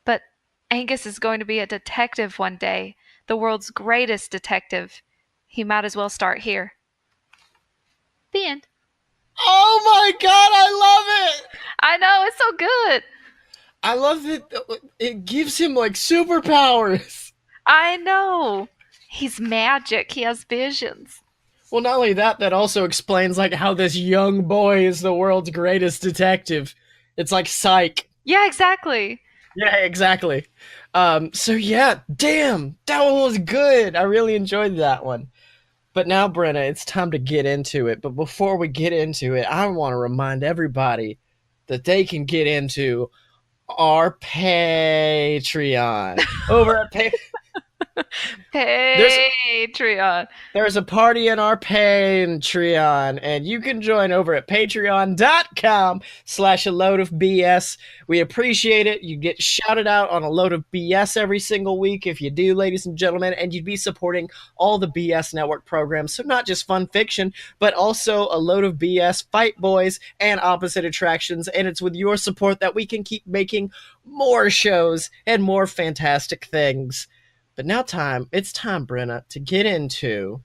But Angus is going to be a detective one day, the world's greatest detective. He might as well start here. The end. Oh my god, I love it! I know, it's so good. I love that it gives him like superpowers. I know. He's magic. He has visions. Well, not only that, that also explains like how this young boy is the world's greatest detective. It's like Psych. Yeah, exactly. Yeah, exactly. So yeah, damn, that one was good. I really enjoyed that one. But now, Brenna, it's time to get into it. But before we get into it, I want to remind everybody that they can get into our Patreon over at Patreon. There's a party in our Patreon, and you can join over at patreon.com/a load of BS. We appreciate it. You get shouted out on a load of BS every single week if you do, ladies and gentlemen, and you'd be supporting all the BS Network programs. So not just fun fiction, but also a load of BS, Fight Boys, and Opposite Attractions. And it's with your support that we can keep making more shows and more fantastic things. But now it's time, Brenna, to get into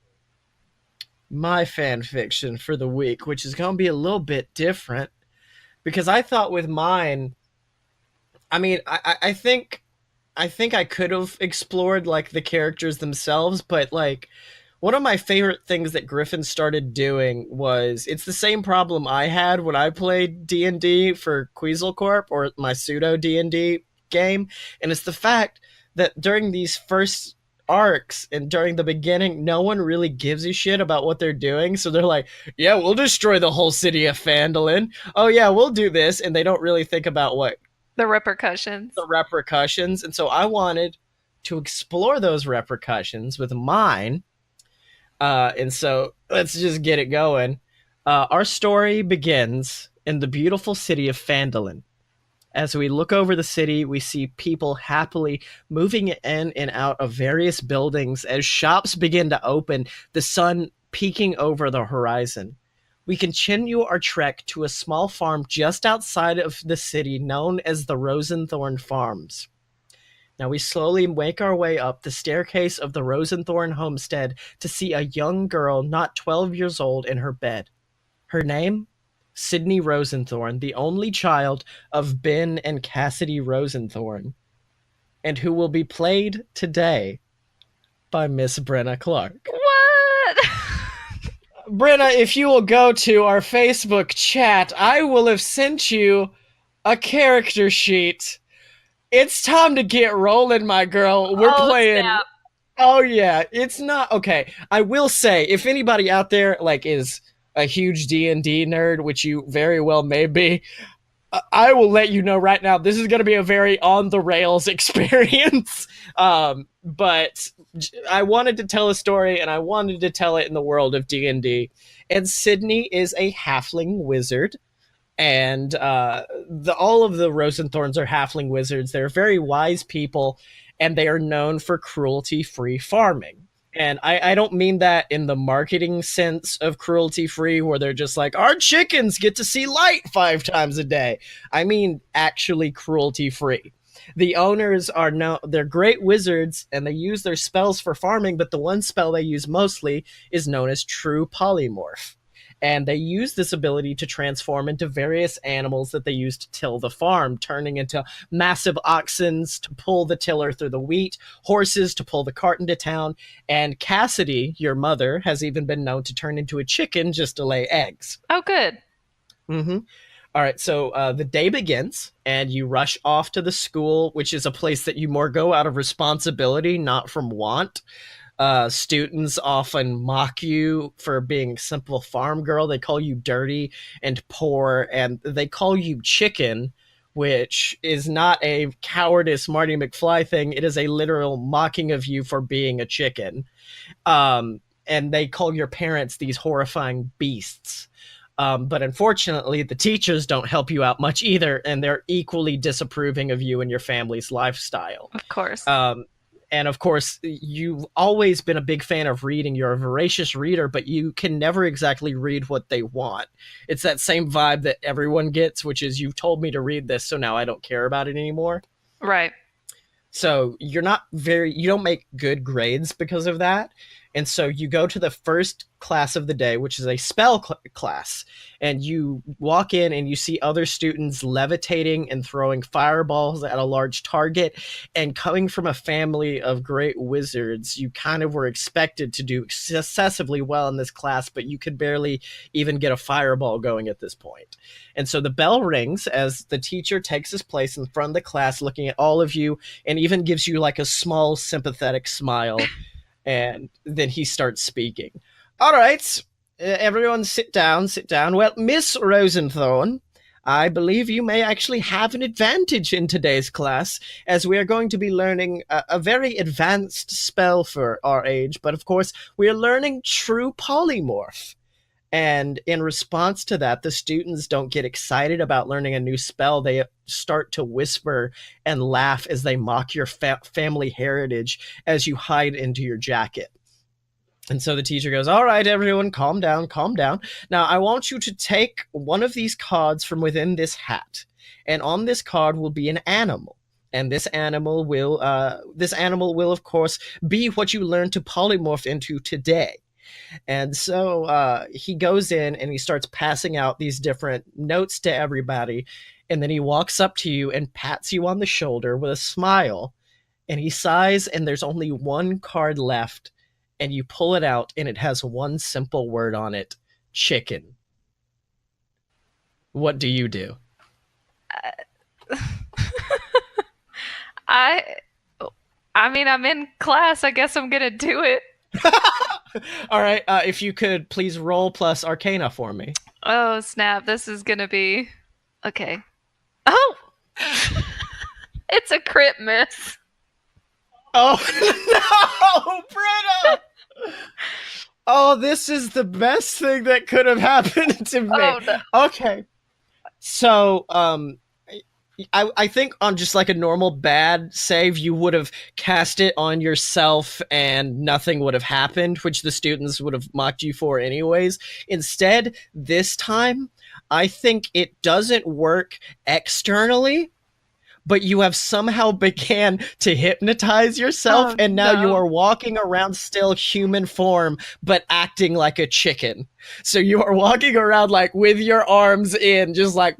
my fan fiction for the week, which is going to be a little bit different because I thought with mine, I mean, I think I could have explored like the characters themselves, but like one of my favorite things that Griffin started doing was it's the same problem I had when I played D&D for Queasel Corp or my pseudo D&D game, and it's the fact that during these first arcs and during the beginning, no one really gives a shit about what they're doing. So they're like, yeah, we'll destroy the whole city of Phandalin. Oh yeah, we'll do this. And they don't really think about what The repercussions. the repercussions. And so I wanted to explore those repercussions with mine. And so let's just get it going. Our story begins in the beautiful city of Phandalin. As we look over the city, we see people happily moving in and out of various buildings as shops begin to open, the sun peeking over the horizon. We continue our trek to a small farm just outside of the city known as the Rosenthorn Farms. Now we slowly make our way up the staircase of the Rosenthorn homestead to see a young girl not 12 years old in her bed. Her name? Sydney Rosenthorn, the only child of Ben and Cassidy Rosenthorn, and who will be played today by Miss Brenna Clark. What? Brenna, if you will go to our Facebook chat, I will have sent you a character sheet. It's time to get rolling, my girl. We're Oh, playing. snap. Oh yeah, it's not okay. I will say, if anybody out there like is a huge D&D nerd, which you very well may be, I will let you know right now. This is going to be a very on the rails experience. But I wanted to tell a story, and I wanted to tell it in the world of D&D. And Sydney is a halfling wizard, and all of the Rosenthorns are halfling wizards. They're very wise people, and they are known for cruelty-free farming. And I don't mean that in the marketing sense of cruelty free, where they're just like, our chickens get to see light 5 times a day. I mean, actually cruelty free. The owners are they're great wizards and they use their spells for farming, but the one spell they use mostly is known as True Polymorph. And they use this ability to transform into various animals that they use to till the farm, turning into massive oxens to pull the tiller through the wheat, horses to pull the cart into town, and Cassidy, your mother, has even been known to turn into a chicken just to lay eggs. Oh, good. Mm-hmm. All right, so the day begins, and you rush off to the school, which is a place that you more go out of responsibility, not from want. Students often mock you for being a simple farm girl. They call you dirty and poor, and they call you chicken, which is not a cowardice Marty McFly thing. It is a literal mocking of you for being a chicken. And they call your parents these horrifying beasts. But unfortunately, the teachers don't help you out much either, and they're equally disapproving of you and your family's lifestyle. Of course. And of course, you've always been a big fan of reading. You're a voracious reader, but you can never exactly read what they want. It's that same vibe that everyone gets, which is you've told me to read this, so now I don't care about it anymore. Right. So you don't make good grades because of that. And so you go to the first class of the day, which is a spell class, and you walk in and you see other students levitating and throwing fireballs at a large target. And coming from a family of great wizards, you kind of were expected to do excessively well in this class, but you could barely even get a fireball going at this point. And so the bell rings as the teacher takes his place in front of the class, looking at all of you, and even gives you like a small sympathetic smile. And then he starts speaking. All right, everyone sit down, sit down. Well, Miss Rosenthorn, I believe you may actually have an advantage in today's class, as we are going to be learning a very advanced spell for our age, but of course, we are learning True Polymorph. And in response to that, the students don't get excited about learning a new spell. They start to whisper and laugh as they mock your family heritage as you hide into your jacket. And so the teacher goes, all right, everyone, calm down, calm down. Now, I want you to take one of these cards from within this hat. And on this card will be an animal. And this animal will, of course, be what you learn to polymorph into today. And so he goes in and he starts passing out these different notes to everybody. And then he walks up to you and pats you on the shoulder with a smile. And he sighs, and there's only one card left. And you pull it out, and it has one simple word on it: chicken. What do you do? I I mean, I'm in class. I guess I'm gonna do it. All right, if you could please roll plus Arcana for me. Oh, snap. This is gonna be okay. Oh! It's a crit miss. Oh no, Brenna! Oh, this is the best thing that could have happened to me. Oh no. Okay, so I think on just like a normal bad save, you would have cast it on yourself and nothing would have happened, which the students would have mocked you for anyways. Instead, this time, I think it doesn't work externally, but you have somehow began to hypnotize yourself, Oh and now you no. are walking around still human form but acting like a chicken. So you are walking around like with your arms in, just like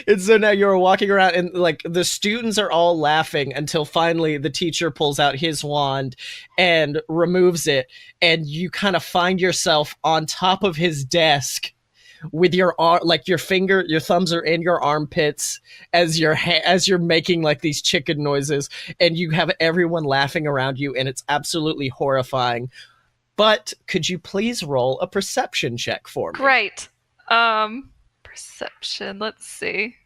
and so now you're walking around and like the students are all laughing until finally the teacher pulls out his wand and removes it, and you kind of find yourself on top of his desk with your arm, like your thumbs are in your armpits as as you're making like these chicken noises, and you have everyone laughing around you, and it's absolutely horrifying. But could you please roll a perception check for me? Great. Perception. Let's see.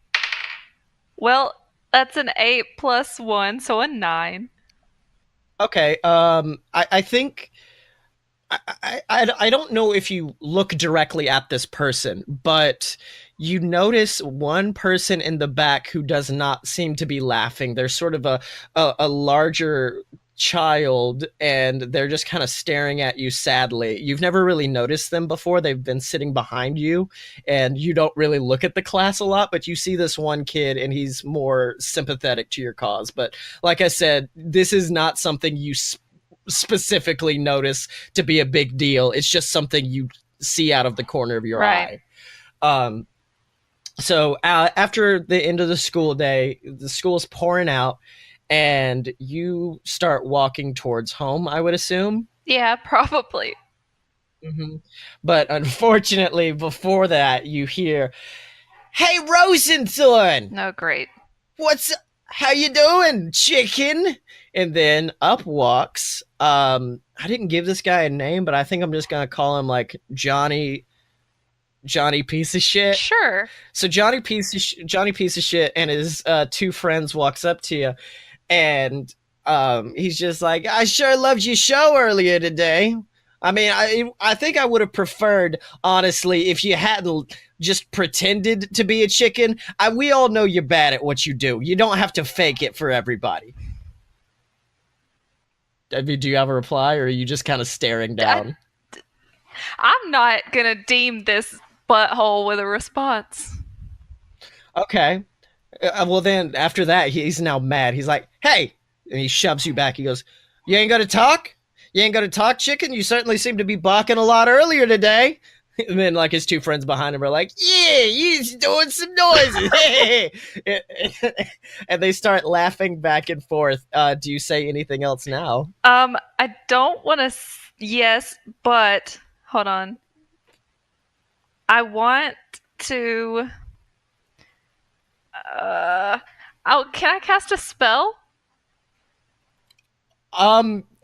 Well, that's an 8 plus 1, so a 9. Okay. I think I don't know if you look directly at this person, but you notice one person in the back who does not seem to be laughing. They're sort of a larger child, and they're just kind of staring at you sadly. You've never really noticed them before. They've been sitting behind you, and you don't really look at the class a lot, but you see this one kid, and he's more sympathetic to your cause. But like I said, this is not something you specifically notice to be a big deal. It's just something you see out of the corner of your Right. eye. Um, so after the end of the school day, the school's pouring out, and you start walking towards home, I would assume. Yeah, probably. hmm But unfortunately, before that, you hear, "Hey, Rosenthorn, No, great. what's how you doing, chicken?" And then up walks. I didn't give this guy a name, but I think I'm just gonna call him like Johnny piece of shit. Sure. So Johnny piece of shit and his two friends walks up to you, and he's just like, "I sure loved your show earlier today. I mean, I think I would have preferred, honestly, if you hadn't just pretended to be a chicken. We all know you're bad at what you do. You don't have to fake it for everybody." I mean, do you have a reply, or are you just kind of staring I, down? I'm not gonna deem this butthole with a response. Okay. Well, then after that, he's now mad. He's like, "Hey," and he shoves you back. He goes, "You ain't gonna talk? You ain't gonna talk, chicken? You certainly seem to be barking a lot earlier today." And then, like, his two friends behind him are like, "Yeah, he's doing some noises." And they start laughing back and forth. Do you say anything else now? I don't want to. Yes, but hold on. I want to. Uh, oh, can I cast a spell?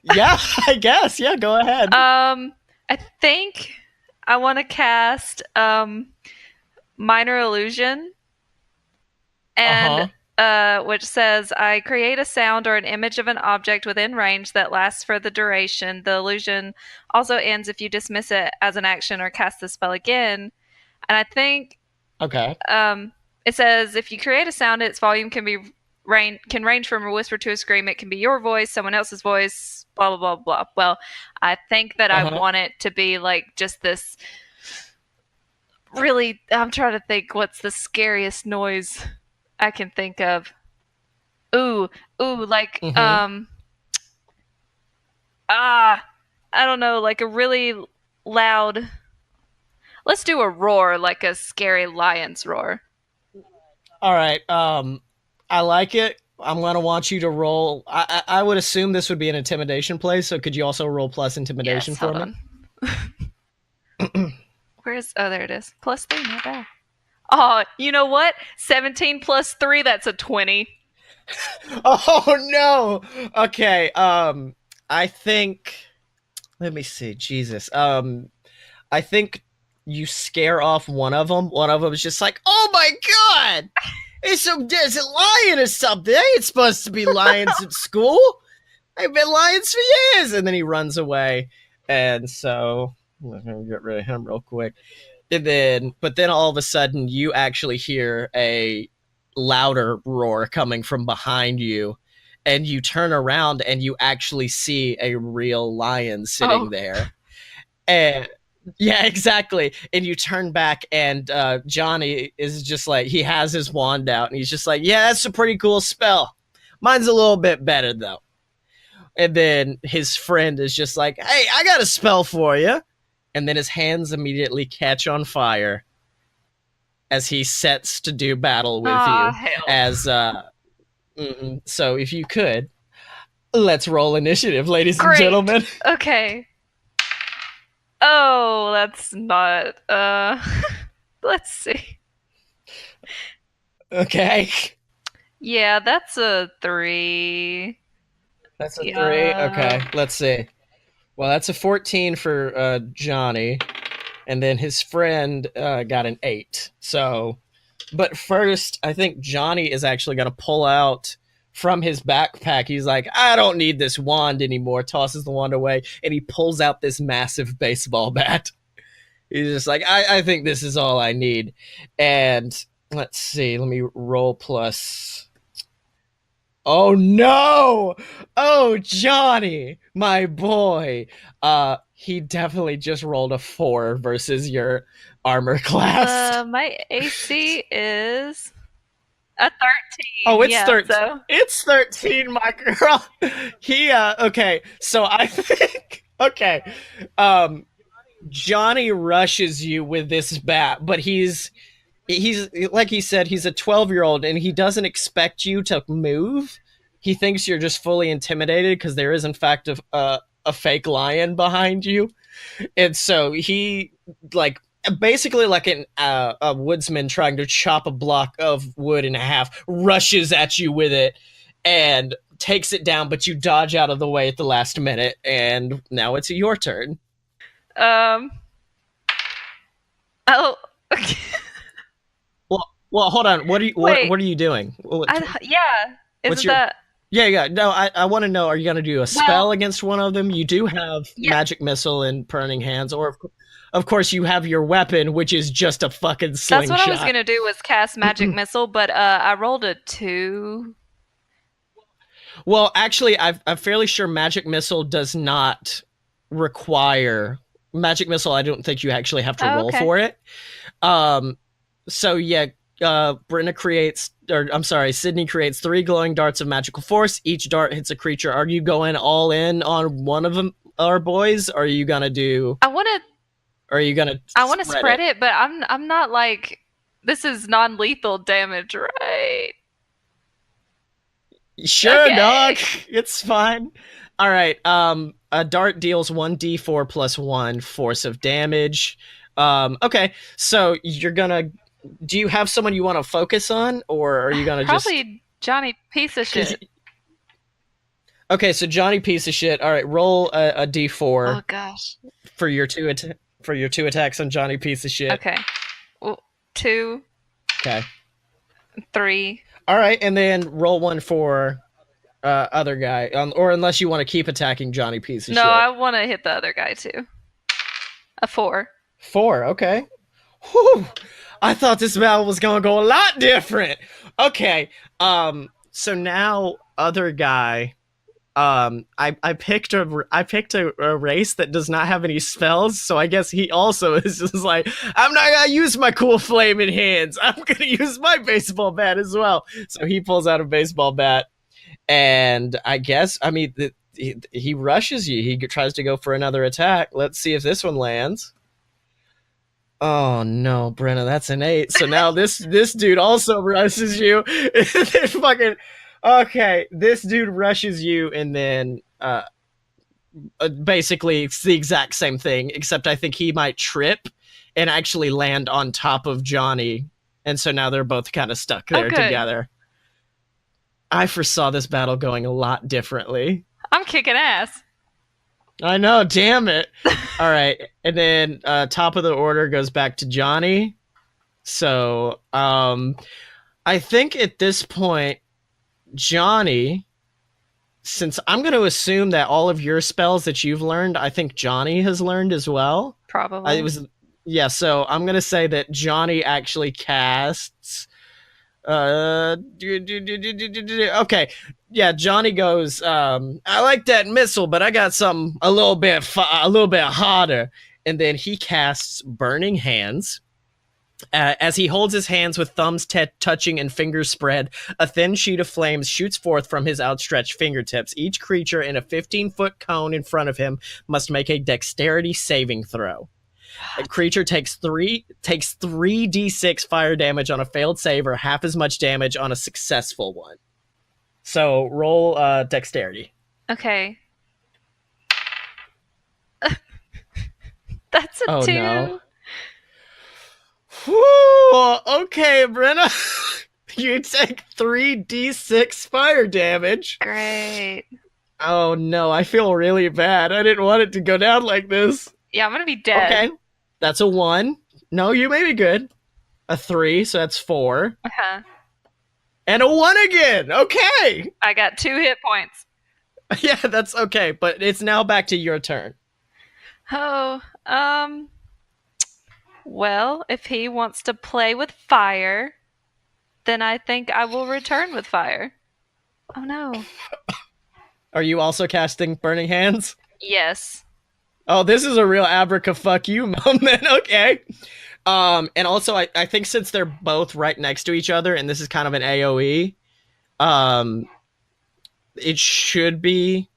Yeah, I guess. Yeah, go ahead. I think I want to cast minor illusion, Uh and huh. which says I create a sound or an image of an object within range that lasts for the duration. The illusion also ends if you dismiss it as an action or cast the spell again. And I think Okay. it says if you create a sound, its volume can range from a whisper to a scream. It can be your voice, someone else's voice, blah blah blah blah. Well, I think that Uh I huh. want it to be like just this really. I'm trying to think what's the scariest noise I can think of. Ooh, ooh, like Mm-hmm. ah, I don't know, like a really loud. Let's do a roar, like a scary lion's roar. All right. I like it. I'm gonna want you to roll. I would assume this would be an intimidation play. So could you also roll plus intimidation Yes, for hold me? on. Where's oh there it is. Plus 3, not bad. Oh, you know what? 17 plus 3, that's a 20. Oh no. Okay. I think. Let me see. Jesus. I think you scare off one of them. One of them is just like, "Oh my god!" There's a lion or something. There ain't supposed to be lions at school. I've been lions for years. And then he runs away. And so, let me get rid of him real quick. But then all of a sudden, you actually hear a louder roar coming from behind you. And you turn around and you actually see a real lion sitting Oh, there. And yeah, exactly. And you turn back, and Johnny is just like, he has his wand out, and he's just like, yeah, that's a pretty cool spell. Mine's a little bit better, though. And then his friend is just like, hey, I got a spell for you. And then his hands immediately catch on fire as he sets to do battle with ah, you. hell. As So if you could, let's roll initiative, ladies and Great. gentlemen. Okay. Oh, that's not. Let's see. Okay. Yeah, that's a 3. That's a three. Yeah. Okay, let's see. Well, that's a 14 for Johnny, and then his friend got an 8. So, but first, I think Johnny is actually going to pull out from his backpack. He's like, I don't need this wand anymore. Tosses the wand away, and he pulls out this massive baseball bat. He's just like, I think this is all I need. And let's see, let me roll plus. Oh no! Oh, Johnny, my boy. He definitely just rolled a 4 versus your armor class. My AC is a Oh, 13. Yeah, so. it's 13, my girl. He okay, so I think okay. Um Johnny rushes you with this bat, but he's like he said, he's a 12-year-old and he doesn't expect you to move. He thinks you're just fully intimidated because there is in fact a fake lion behind you. And so he, like, basically like a woodsman trying to chop a block of wood in half, rushes at you with it and takes it down, but you dodge out of the way at the last minute, and now it's your turn. Um. Oh. Okay. Well, hold on. Wait. What are you doing? Yeah. What's Isn't your that. Yeah, yeah. No, I want to know. Are you gonna do a Well, spell against one of them? You do have yeah. magic missile and burning hands, or of course you have your weapon, which is just a fucking That's what I was slingshot. gonna do was cast magic missile, but I rolled a 2. Well, actually, I'm fairly sure magic missile does not require magic missile. I don't think you actually have to Oh, roll okay. for it. Um, so yeah, Brenna creates, or I'm sorry, Sydney creates 3 glowing darts of magical force. Each dart hits a creature. Are you going all in on one of them, our boys? Or are you gonna do? I want to Or are you gonna I want to spread spread it? it, but I'm not like this is non-lethal damage, right? Sure, dog. Okay. It's fine. All right. A dart deals 1d4 plus 1 force of damage. Okay. So you're gonna. Do you have someone you want to focus on, or are you gonna just? Probably Johnny piece of Because shit. okay, so Johnny piece of shit. All right, roll a Oh d4 gosh. for your for your 2 attacks on Johnny piece of shit. Okay. Well, 2, Okay. 3. All right, and then roll one for other guy, or unless you want to keep attacking Johnny piece of No, I shit. want to hit the other guy too. A 4. 4. Okay. Whew. I thought this battle was gonna go a lot different. Okay. So now other guy. I picked a race that does not have any spells, so I guess he also is just like, I'm not gonna use my cool flaming hands. I'm gonna use my baseball bat as well. So he pulls out a baseball bat, and I guess I mean he rushes you. He tries to go for another attack. Let's see if this one lands. Oh no, Brenna, that's an 8. So now this dude also rushes you. Fucking okay. This dude rushes you, and then basically it's the exact same thing, except I think he might trip and actually land on top of Johnny, and so now they're both kind of stuck Oh, there good. together. I foresaw this battle going a lot differently. I'm kicking ass. I know, damn it. All right, and then top of the order goes back to Johnny. So, I think at this point, Johnny, since I'm going to assume that all of your spells that you've learned, I think Johnny has learned as well. It Probably. was yeah, so I'm going to say that Johnny actually casts okay. Yeah, Johnny goes, I like that missile, but I got something a little bit hotter. And then he casts Burning Hands. As he holds his hands with thumbs touching and fingers spread, a thin sheet of flames shoots forth from his outstretched fingertips. Each creature in a 15-foot cone in front of him must make a dexterity saving throw. A creature takes 3d6 fire damage on a failed save or half as much damage on a successful one. So roll dexterity. Okay. That's a Oh 2. no. Whew, okay, Brenna. You take 3d6 fire damage. Great. Oh no, I feel really bad. I didn't want it to go down like this. Yeah, I'm gonna be dead. Okay, that's a 1. No, you may be good. A 3, so that's 4. Uh-huh. And a 1 again. Okay. I got 2 hit points. Yeah, that's okay, but it's now back to your turn. Oh, well, if he wants to play with fire, then I think I will return with fire. Oh no. Are you also casting Burning Hands? Yes. Oh, this is a real abraca fuck you moment. Okay. And also I think since they're both right next to each other and this is kind of an AoE, um it should be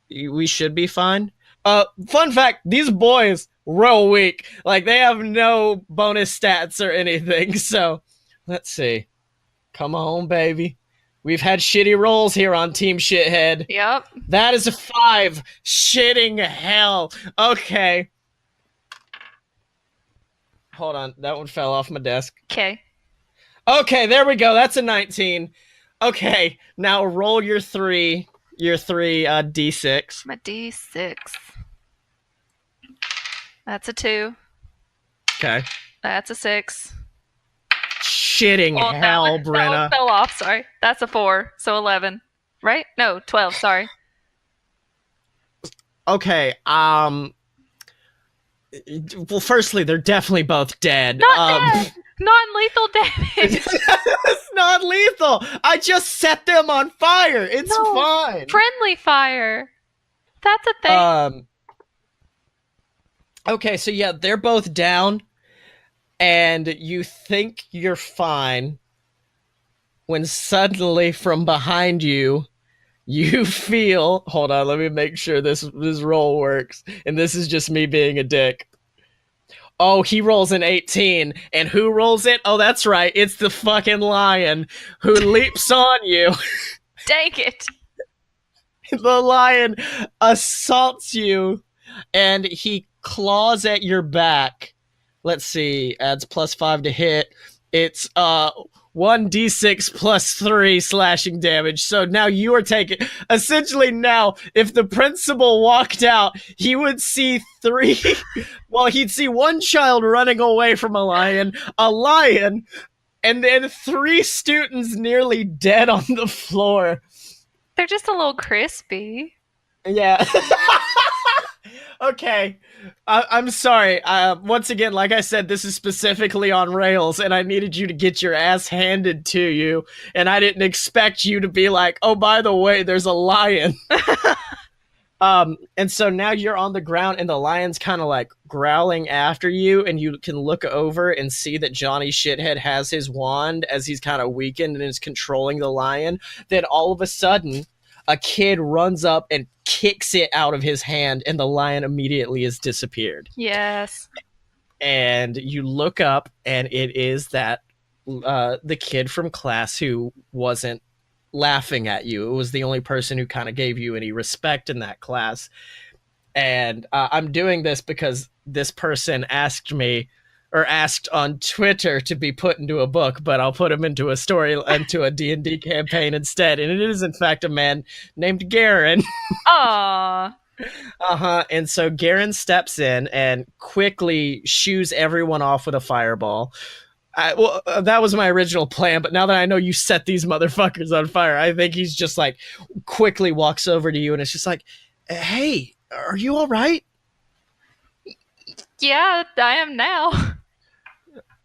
we should be fine. Fun fact, these boys real weak. Like they have no bonus stats or anything. So, let's see. Come on, baby. We've had shitty rolls here on Team Shithead. Yep. That is a 5. Shitting hell. Okay. Hold on. That one fell off my desk. Okay. Okay, there we go. That's a 19. Okay, now roll your 3 d6. My D6. That's a 2. Okay. That's a 6. Shitting Oh, hell, that Brenna. one fell off. Sorry. That's a 4. So 11. Right? No, 12. Sorry. Okay, well, firstly, they're definitely both dead. Not dead. Non-lethal damage. It's not lethal. I just set them on fire. It's No. fine. Friendly fire. That's a thing. Okay, so yeah, they're both down, and you think you're fine when suddenly from behind you, you feel. Hold on, let me make sure this roll works. And this is just me being a dick. Oh, he rolls an 18. And who rolls it? Oh, that's right. It's the fucking lion who leaps on you. Dang it. The lion assaults you and he claws at your back. Let's see. Adds +5 to hit. It's 1d6 +3 slashing damage. So now you are taking. Essentially, now, if the principal walked out, he would see 3. Well, he'd see 1 child running away from a lion, and then 3 students nearly dead on the floor. They're just a little crispy. Yeah. Okay. I'm sorry. Once again, like I said, this is specifically on rails, and I needed you to get your ass handed to you, and I didn't expect you to be like, oh, by the way, there's a lion. And so now you're on the ground, and the lion's kind of like growling after you, and you can look over and see that Johnny Shithead has his wand as he's kind of weakened and is controlling the lion. Then all of a sudden, a kid runs up and kicks it out of his hand, and the lion immediately has disappeared. Yes. And you look up, and it is that the kid from class who wasn't laughing at you. It was the only person who kind of gave you any respect in that class. And I'm doing this because this person asked on Twitter to be put into a book, but I'll put him into a D&D campaign instead. And it is, in fact, a man named Garen. Aww. And so Garen steps in and quickly shoos everyone off with a fireball. That was my original plan, but now that I know you set these motherfuckers on fire, I think he's just like quickly walks over to you and it's just like, "Hey, are you all right?" Yeah, I am now.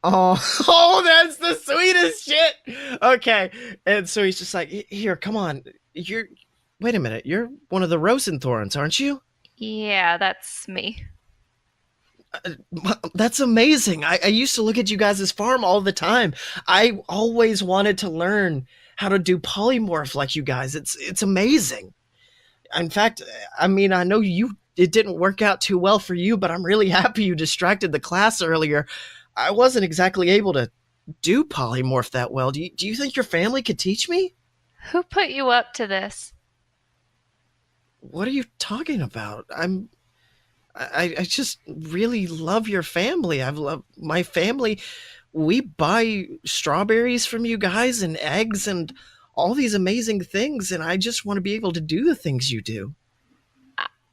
Oh, oh, that's the sweetest shit. Okay, and so he's just like, "Here, come on. You're Wait a minute. You're one of the Rosenthorns, aren't you?" Yeah, that's me. That's amazing. I used to look at you guys' farm all the time. I always wanted to learn how to do polymorph like you guys. It's amazing. In fact, I mean, I know it didn't work out too well for you, but I'm really happy you distracted the class earlier. I wasn't exactly able to do polymorph that well. Do you think your family could teach me? Who put you up to this? What are you talking about? I just really love your family. I've loved my family. We buy strawberries from you guys and eggs and all these amazing things, and I just want to be able to do the things you do.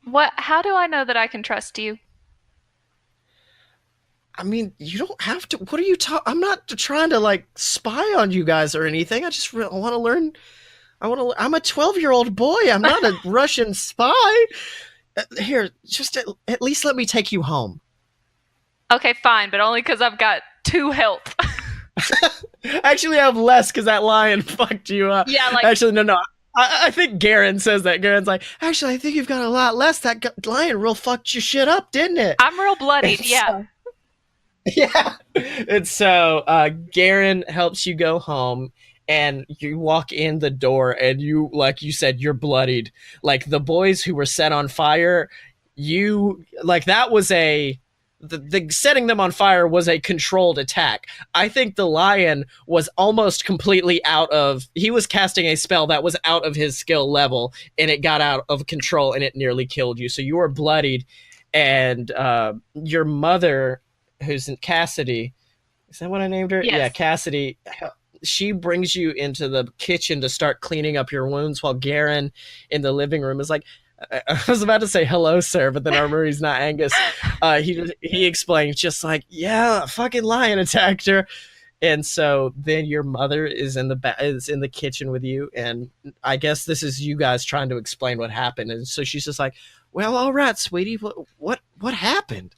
What? How do I know that I can trust you? I mean, you don't have to. What are you talking? I'm not trying to like spy on you guys or anything. I just want to learn. I'm a 12-year-old boy. I'm not a Russian spy. Here, just at least let me take you home. Okay, fine, but only because I've got two health. Actually, I have less because that lion fucked you up. Yeah, like Actually, no, no. I think Garen says that. Garen's like, actually, I think you've got a lot less. That lion real fucked your shit up, didn't it? I'm real bloodied. Yeah. Yeah. And so Garen helps you go home and you walk in the door and you, like you said, you're bloodied. Like the boys who were set on fire, you, like that was the setting them on fire was a controlled attack. I think the lion was almost completely he was casting a spell that was out of his skill level and it got out of control and it nearly killed you. So you were bloodied and your mother, who's in Cassidy, is that what I named her? Yeah, Yes. Cassidy. She brings you into the kitchen to start cleaning up your wounds while Garen in the living room is like, I was about to say hello, sir, but then our Murray's not Angus. He explains just like, yeah, a fucking lion attacked her, and so then your mother is in the kitchen with you, and I guess this is you guys trying to explain what happened, and so she's just like, well, all right, sweetie, what happened?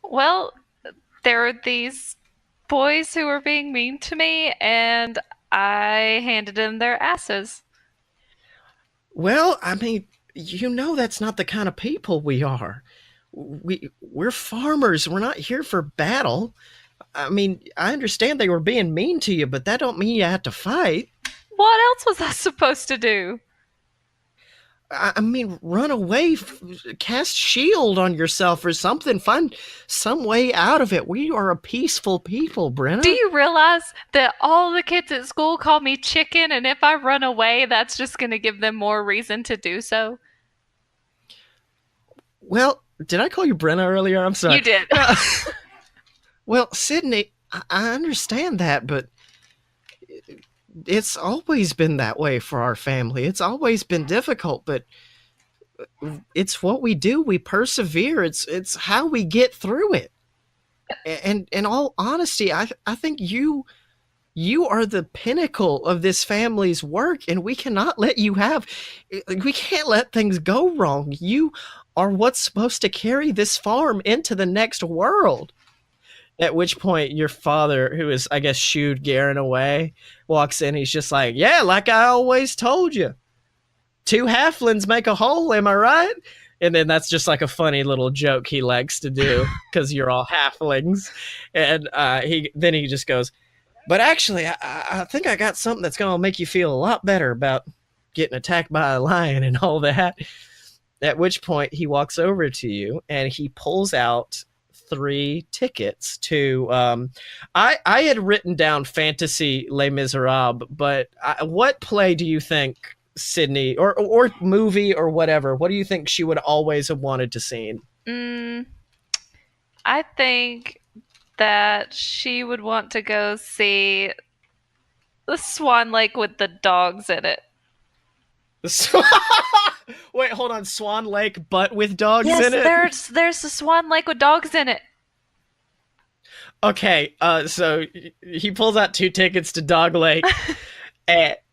Well, there were these boys who were being mean to me, and I handed them their asses. Well, I mean, that's not the kind of people we are. We're farmers. We're not here for battle. I mean, I understand they were being mean to you, but that don't mean you have to fight. What else was I supposed to do? I mean, run away, cast shield on yourself or something. Find some way out of it. We are a peaceful people, Do Brenna. you realize that all the kids at school call me chicken, and if I run away, that's just going to give them more reason to do so? Well, did I call you Brenna earlier? I'm sorry. You did. Well, Sydney, I understand that, but it's always been that way for our family. It's always been difficult, but it's what we do. We persevere. It's how we get through it. And in all honesty, I think you are the pinnacle of this family's work, and we can't let things go wrong. You are what's supposed to carry this farm into the next world. At which point, your father, who is, I guess, shooed Garen away, walks in. He's just like, yeah, like I always told you. Two halflings make a whole, am I right? And then that's just like a funny little joke he likes to do because you're all halflings. And he just goes, but actually, I think I got something that's going to make you feel a lot better about getting attacked by a lion and all that. At which point, he walks over to you and he pulls out 3 tickets to I had written down Fantasy Les Miserables, but what play do you think Sydney or movie or whatever, what do you think she would always have wanted to see? Mm, I think that she would want to go see the Swan Lake with the dogs in it. Wait, hold on, Swan Lake but with dogs Yes, in it? there's the Swan Lake with dogs in it. Okay, so he pulls out 2 tickets to Dog Lake,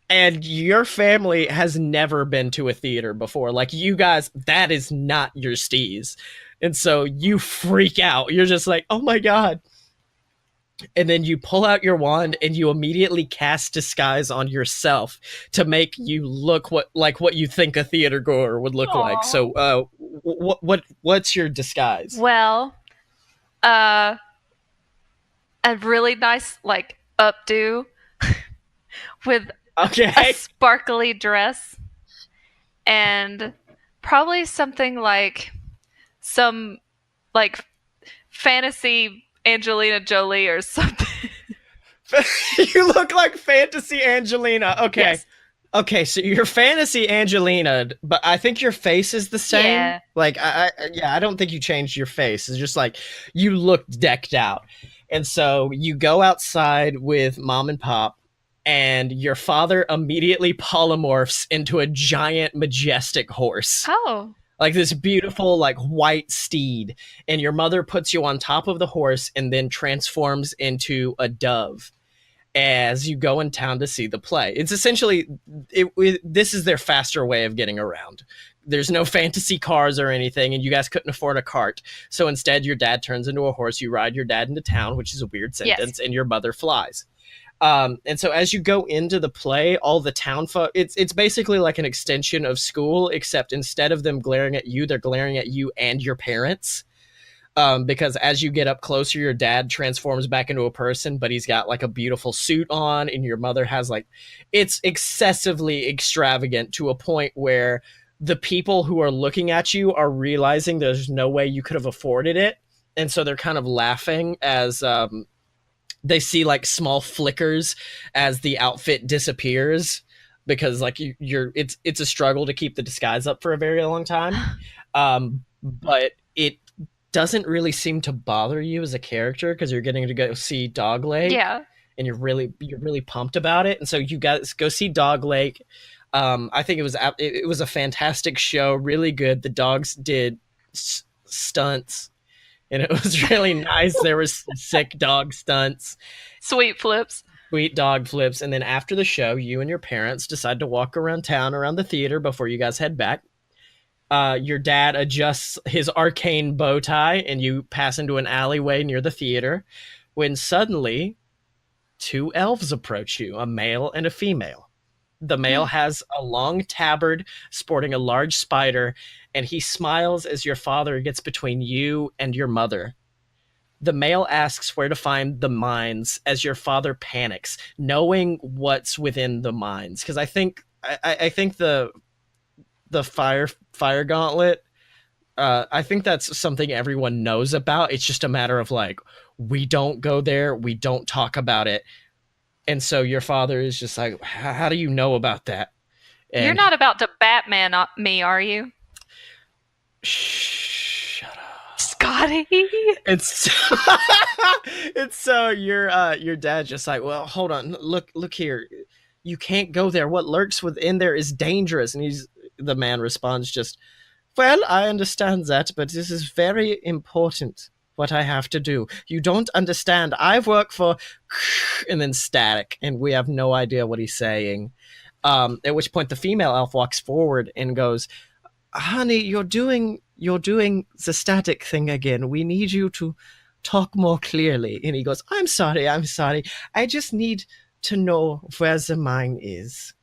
and your family has never been to a theater before. Like, you guys, that is not your steez. And so you freak out. You're just like, oh my God. And then you pull out your wand and you immediately cast disguise on yourself to make you look what you think a theater goer would look like. Aw. So, what's your disguise? Well, uh, a really nice like updo with a Okay. sparkly dress and probably something like some like fantasy Angelina Jolie or something. You look like fantasy Angelina. Okay. Yes. Okay, so you're fantasy Angelina, but I think your face is the same. Yeah. Like, yeah, I don't think you changed your face. It's just like you look decked out. And so you go outside with mom and pop, and your father immediately polymorphs into a giant, majestic horse. Oh. Like this beautiful, like white steed. And your mother puts you on top of the horse and then transforms into a dove as you go in town to see the play. It's essentially this is their faster way of getting around. There's no fantasy cars or anything, and you guys couldn't afford a cart. So instead, your dad turns into a horse. You ride your dad into town, which is a weird Yes. sentence, and your mother flies. And so as you go into the play, all the town folk, it's basically like an extension of school, except instead of them glaring at you, they're glaring at you and your parents, because as you get up closer, your dad transforms back into a person, but he's got like a beautiful suit on, and your mother has like, it's excessively extravagant to a point where the people who are looking at you are realizing there's no way you could have afforded it. And so they're kind of laughing as they see like small flickers as the outfit disappears, because like you're it's a struggle to keep the disguise up for a very long time. But it doesn't really seem to bother you as a character because you're getting to go see Dog Lake, Yeah. and you're really pumped about it. And so you guys go see Dog Lake. I think it was a fantastic show, really good. The dogs did stunts, and it was really nice. There was sick dog stunts, Sweet flips. sweet dog flips, and then after the show, you and your parents decide to walk around town, around the theater before you guys head back. Your dad adjusts his arcane bow tie, and you pass into an alleyway near the theater when suddenly 2 elves approach you, a male and a female. The male has a long tabard sporting a large spider, and he smiles as your father gets between you and your mother. The male asks where to find the mines as your father panics, knowing what's within the mines. Because I think the fire gauntlet, I think that's something everyone knows about. It's just a matter of like, we don't go there, we don't talk about it. And so your father is just like, how do you know about that? You're And not about to Batman me, are you? shut up. Scotty? It's it's so your dad just like, well, hold on, look here, you can't go there. What lurks within there is dangerous. And the man responds just, well, I understand that, but this is very important. What I have to do. You don't understand. I've worked for, and then static, and we have no idea what he's saying. At which point the female elf walks forward and goes, "Honey, you're doing the static thing again. We need you to talk more clearly." And he goes, "I'm sorry, I'm sorry. I just need to know where the mine is,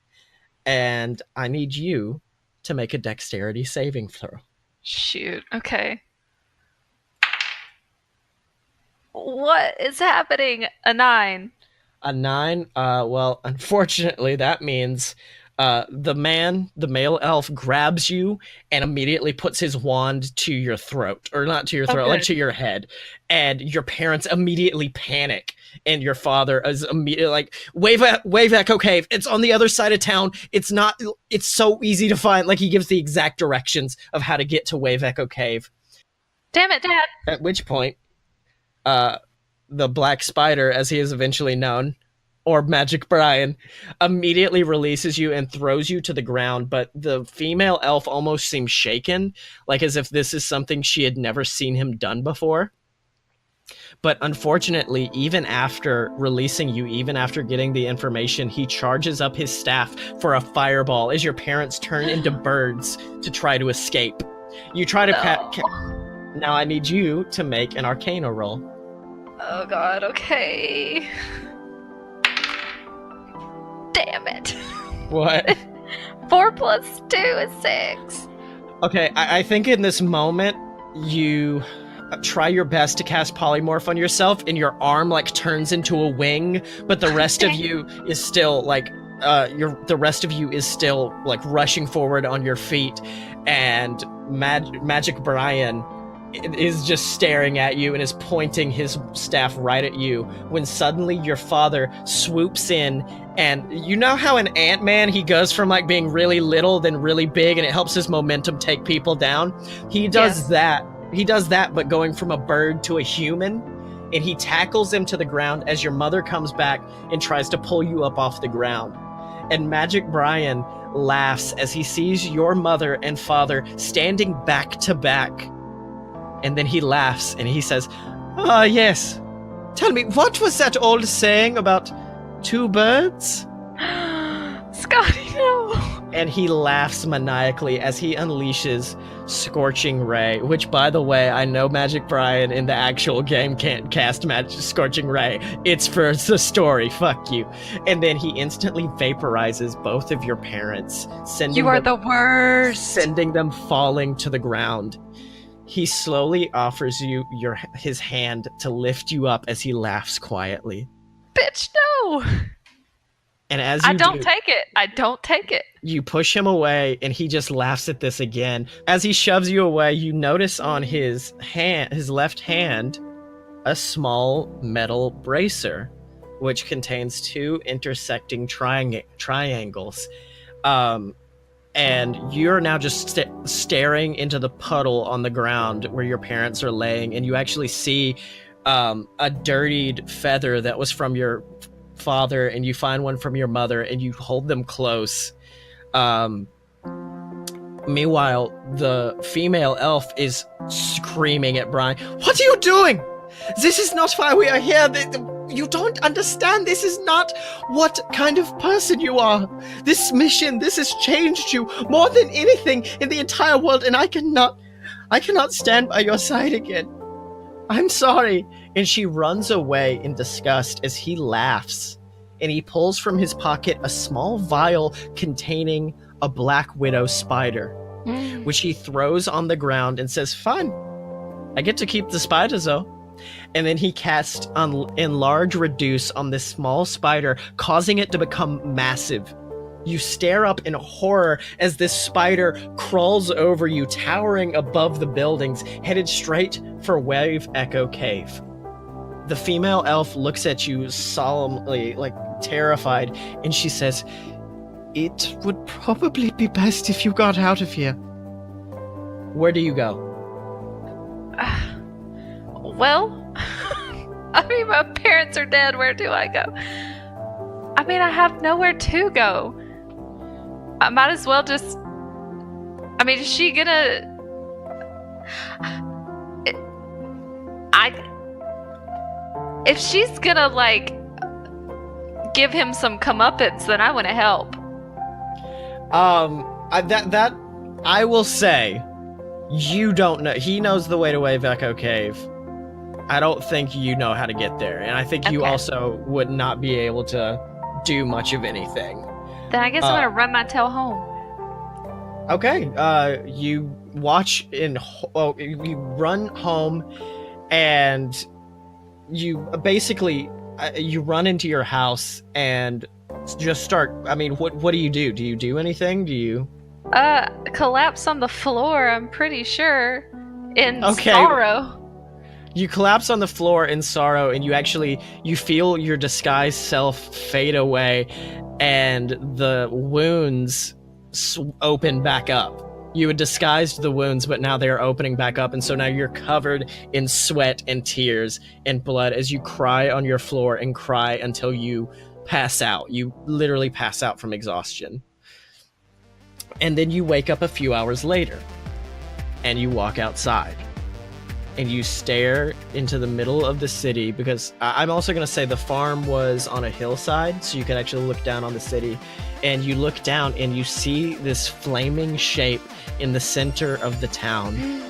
and I need you to make a dexterity saving throw." Shoot. Okay. What is happening? A 9. A 9. Well, unfortunately, that means the male elf, grabs you and immediately puts his wand to your throat, or not to your Oh, throat, like good. to your head, and your parents immediately panic. And your father is immediately like, Wave Echo Cave. It's on the other side of town. It's not. It's so easy to find. Like he gives the exact directions of how to get to Wave Echo Cave. Damn it, Dad. At which point, uh, the Black Spider, as he is eventually known, or Magic Brian, immediately releases you and throws you to the ground. But the female elf almost seems shaken, like as if this is something she had never seen him done before. But unfortunately, even after releasing you, even after getting the information, he charges up his staff for a fireball as your parents turn into birds to try to escape. You try to now I need you to make an Arcana roll. Oh god, okay. Damn it. What? 4 plus 2 is 6. Okay, I think in this moment, you try your best to cast polymorph on yourself, and your arm like turns into a wing, but the rest of you is still like the rest of you is still like rushing forward on your feet, and Magic Brian is just staring at you and is pointing his staff right at you when suddenly your father swoops in. And you know how in Ant-Man he goes from like being really little then really big, and it helps his momentum take people down? He does that. He does that, but going from a bird to a human, and he tackles him to the ground as your mother comes back and tries to pull you up off the ground. And Magic Brian laughs as he sees your mother and father standing back to back. And then he laughs and he says, "Ah, yes. Tell me, what was that old saying about 2 birds?" Scottye, no. And he laughs maniacally as he unleashes Scorching Ray, which, by the way, I know Magic Brian in the actual game can't cast Scorching Ray. It's for the story. Fuck you. And then he instantly vaporizes both of your parents, You are the worst. sending them falling to the ground. He slowly offers you his hand to lift you up as he laughs quietly. Bitch, no. And as you I don't take it. I don't take it. You push him away, and he just laughs at this again. As he shoves you away, you notice on his left hand, a small metal bracer, which contains 2 intersecting triangles. And you're now just staring into the puddle on the ground where your parents are laying, and you actually see a dirtied feather that was from your father, and you find one from your mother, and you hold them close. Meanwhile, the female elf is screaming at Brian, "What are you doing? This is not why we are here. You don't understand. This is not what kind of person you are. This mission, this has changed you more than anything in the entire world, and I cannot stand by your side again. I'm sorry." And she runs away in disgust as he laughs, and he pulls from his pocket a small vial containing a black widow spider, which he throws on the ground and says, "Fine, I get to keep the spiders though." And then he casts Enlarge Reduce on this small spider, causing it to become massive. You stare up in horror as this spider crawls over you, towering above the buildings, headed straight for Wave Echo Cave. The female elf looks at you solemnly, like terrified, and she says, "It would probably be best if you got out of here." Where do you go? Well, I mean, my parents are dead. Where do I go? I mean, I have nowhere to go. I might as well just... I mean, is she gonna... If she's gonna, like, give him some comeuppance, then I want to help. I will say, you don't know. He knows the way to Wave Echo Cave. I don't think you know how to get there, and I think you also would not be able to do much of anything. Then I guess I'm gonna run my tail home. Okay. You you run home, and you basically you run into your house and just start. I mean, what do you do? Do you do anything? Do you? Collapse on the floor. I'm pretty sure. In sorrow. You collapse on the floor in sorrow, and you feel your disguised self fade away, and the wounds open back up. You had disguised the wounds, but now they're opening back up, and so now you're covered in sweat and tears and blood as you cry on your floor and cry until you pass out. You literally pass out from exhaustion. And then you wake up a few hours later, and you walk outside. and you stare into the middle of the city, because I'm also going to say the farm was on a hillside, so you could actually look down on the city, and you look down and you see this flaming shape in the center of the town,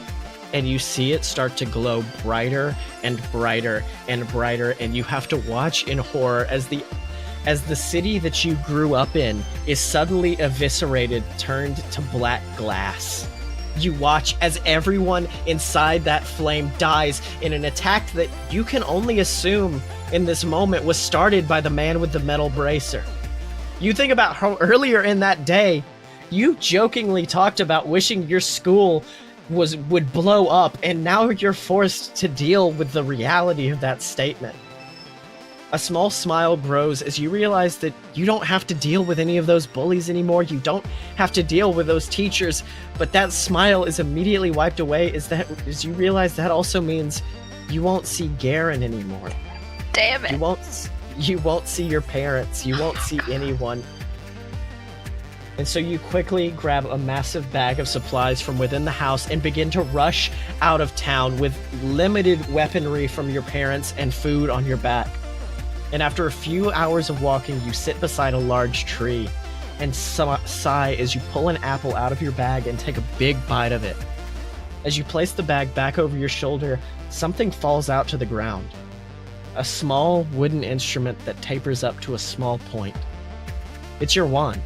and you see it start to glow brighter and brighter and brighter, and you have to watch in horror as the city that you grew up in is suddenly eviscerated, turned to black glass. You watch as everyone inside that flame dies in an attack that you can only assume in this moment was started by the man with the metal bracer. You think about how earlier in that day, you jokingly talked about wishing your school would blow up, and now you're forced to deal with the reality of that statement. A small smile grows as you realize that you don't have to deal with any of those bullies anymore. You don't have to deal with those teachers, but that smile is immediately wiped away as you realize that also means you won't see Garen anymore. Damn it. You won't see your parents. You won't see anyone. And so you quickly grab a massive bag of supplies from within the house and begin to rush out of town with limited weaponry from your parents and food on your back. And after a few hours of walking, you sit beside a large tree and sigh as you pull an apple out of your bag and take a big bite of it. As you place the bag back over your shoulder, something falls out to the ground. A small wooden instrument that tapers up to a small point. It's your wand.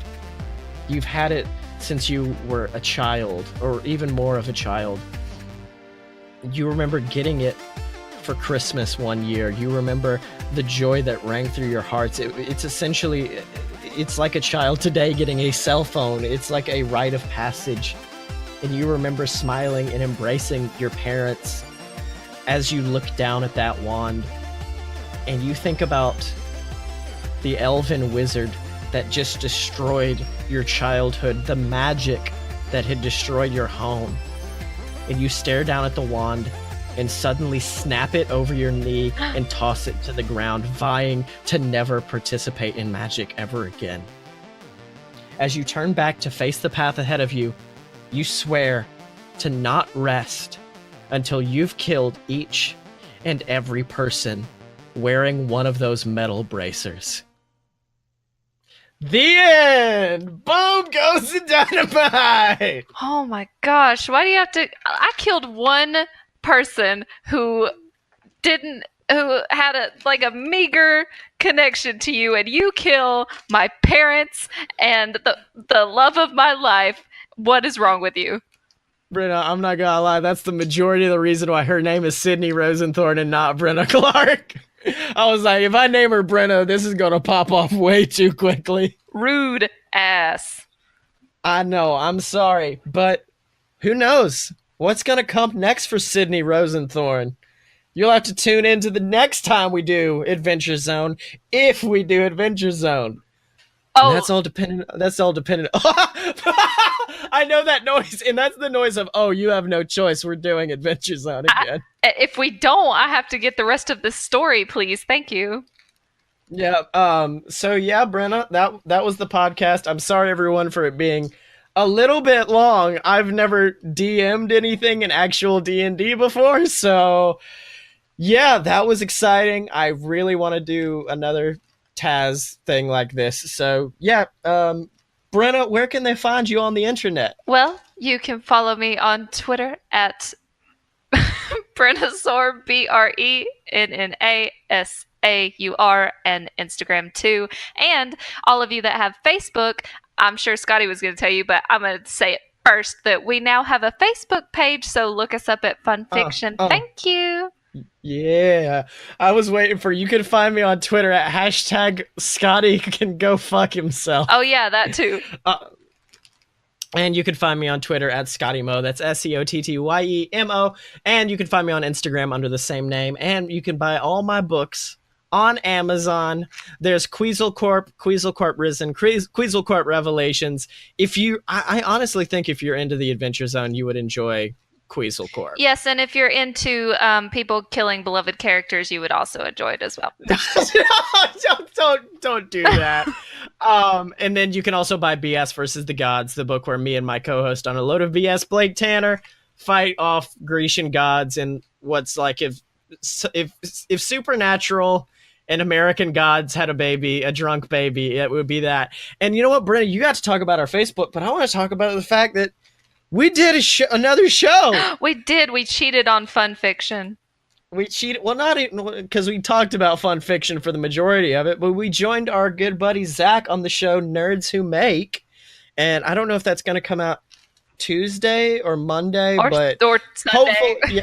You've had it since you were a child, or even more of a child. You remember getting it for Christmas one year. You remember the joy that rang through your hearts. It's like a child today getting a cell phone. It's like a rite of passage. And you remember smiling and embracing your parents as you look down at that wand. And you think about the elven wizard that just destroyed your childhood, the magic that had destroyed your home. And you stare down at the wand and suddenly snap it over your knee and toss it to the ground, vying to never participate in magic ever again. As you turn back to face the path ahead of you, you swear to not rest until you've killed each and every person wearing one of those metal bracers. The end! Boom goes the dynamite! Oh my gosh, why do you have to... I killed one person who had a meager connection to you, and you kill my parents and the love of my life. What is wrong with you? Brenna, I'm not gonna lie, that's the majority of the reason why her name is Sydney Rosenthorn and not Brenna Clark. I was like, if I name her Brenna, this is gonna pop off way too quickly. Rude ass. I know, I'm sorry, but who knows? What's gonna come next for Sydney Rosenthorn? You'll have to tune in to the next time we do Adventure Zone, if we do Adventure Zone. Oh, and that's all dependent. I know that noise, and that's the noise of, oh, you have no choice. We're doing Adventure Zone again. If we don't, I have to get the rest of the story, please. Thank you. Yeah. So yeah, Brenna, that was the podcast. I'm sorry, everyone, for it being a little bit long. I've never DM'd anything in actual D&D before, so yeah, that was exciting. I really want to do another Taz thing like this. So yeah, Brenna, where can they find you on the internet? Well, you can follow me on Twitter at Brennasaur, BRENNASAUR, and Instagram too. And all of you that have Facebook, I'm sure Scottye was going to tell you, but I'm going to say it first, that we now have a Facebook page, so look us up at Fun Fiction. Thank you. Yeah, I was waiting for you. Can find me on Twitter at #Scottye can go fuck himself. Oh yeah, that too. And you can find me on Twitter at ScottyMo. That's SCOTTYEMO. And you can find me on Instagram under the same name. And you can buy all my books on Amazon. There's Queasel Corp Risen, Queasel Corp Revelations. I honestly think if you're into the Adventure Zone, you would enjoy Queasel Corp. Yes, and if you're into people killing beloved characters, you would also enjoy it as well. Don't do that. And then you can also buy BS versus the Gods, the book where me and my co-host on a load of BS, Blake Tanner, fight off Grecian gods in what's like if Supernatural and American Gods had a baby, a drunk baby, it would be that. And you know what, Brenna, you got to talk about our Facebook, but I want to talk about the fact that we did another show. We did. We cheated on fun fiction. We cheated. Well, not even because we talked about fun fiction for the majority of it, but we joined our good buddy Zach on the show Nerds Who Make. And I don't know if that's going to come out Tuesday or Monday, but or Sunday. Hopefully,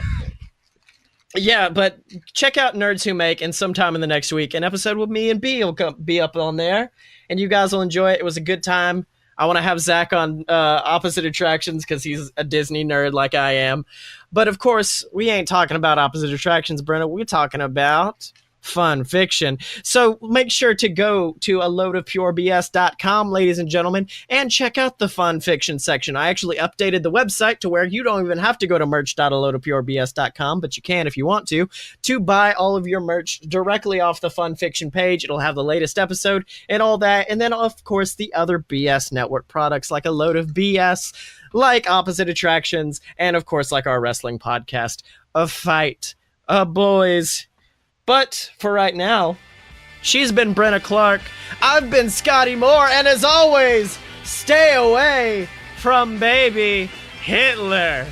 yeah, but check out Nerds Who Make, and sometime in the next week, an episode with me and B will be up on there, and you guys will enjoy it. It was a good time. I want to have Zach on Opposite Attractions because he's a Disney nerd like I am. But of course, we ain't talking about Opposite Attractions, Brenna. We're talking about fun fiction. So make sure to go to aloadofpurebs.com, ladies and gentlemen, and check out the fun fiction section. I actually updated the website to where you don't even have to go to merch.aloadofpurebs.com, but you can if you want to buy all of your merch directly off the fun fiction page. It'll have the latest episode and all that. And then, of course, the other BS Network products like A Load of BS, like Opposite Attractions, and, of course, like our wrestling podcast, A Fight, A Boys. But for right now, she's been Brenna Clark, I've been Scottye Moore, and as always, stay away from baby Hitler.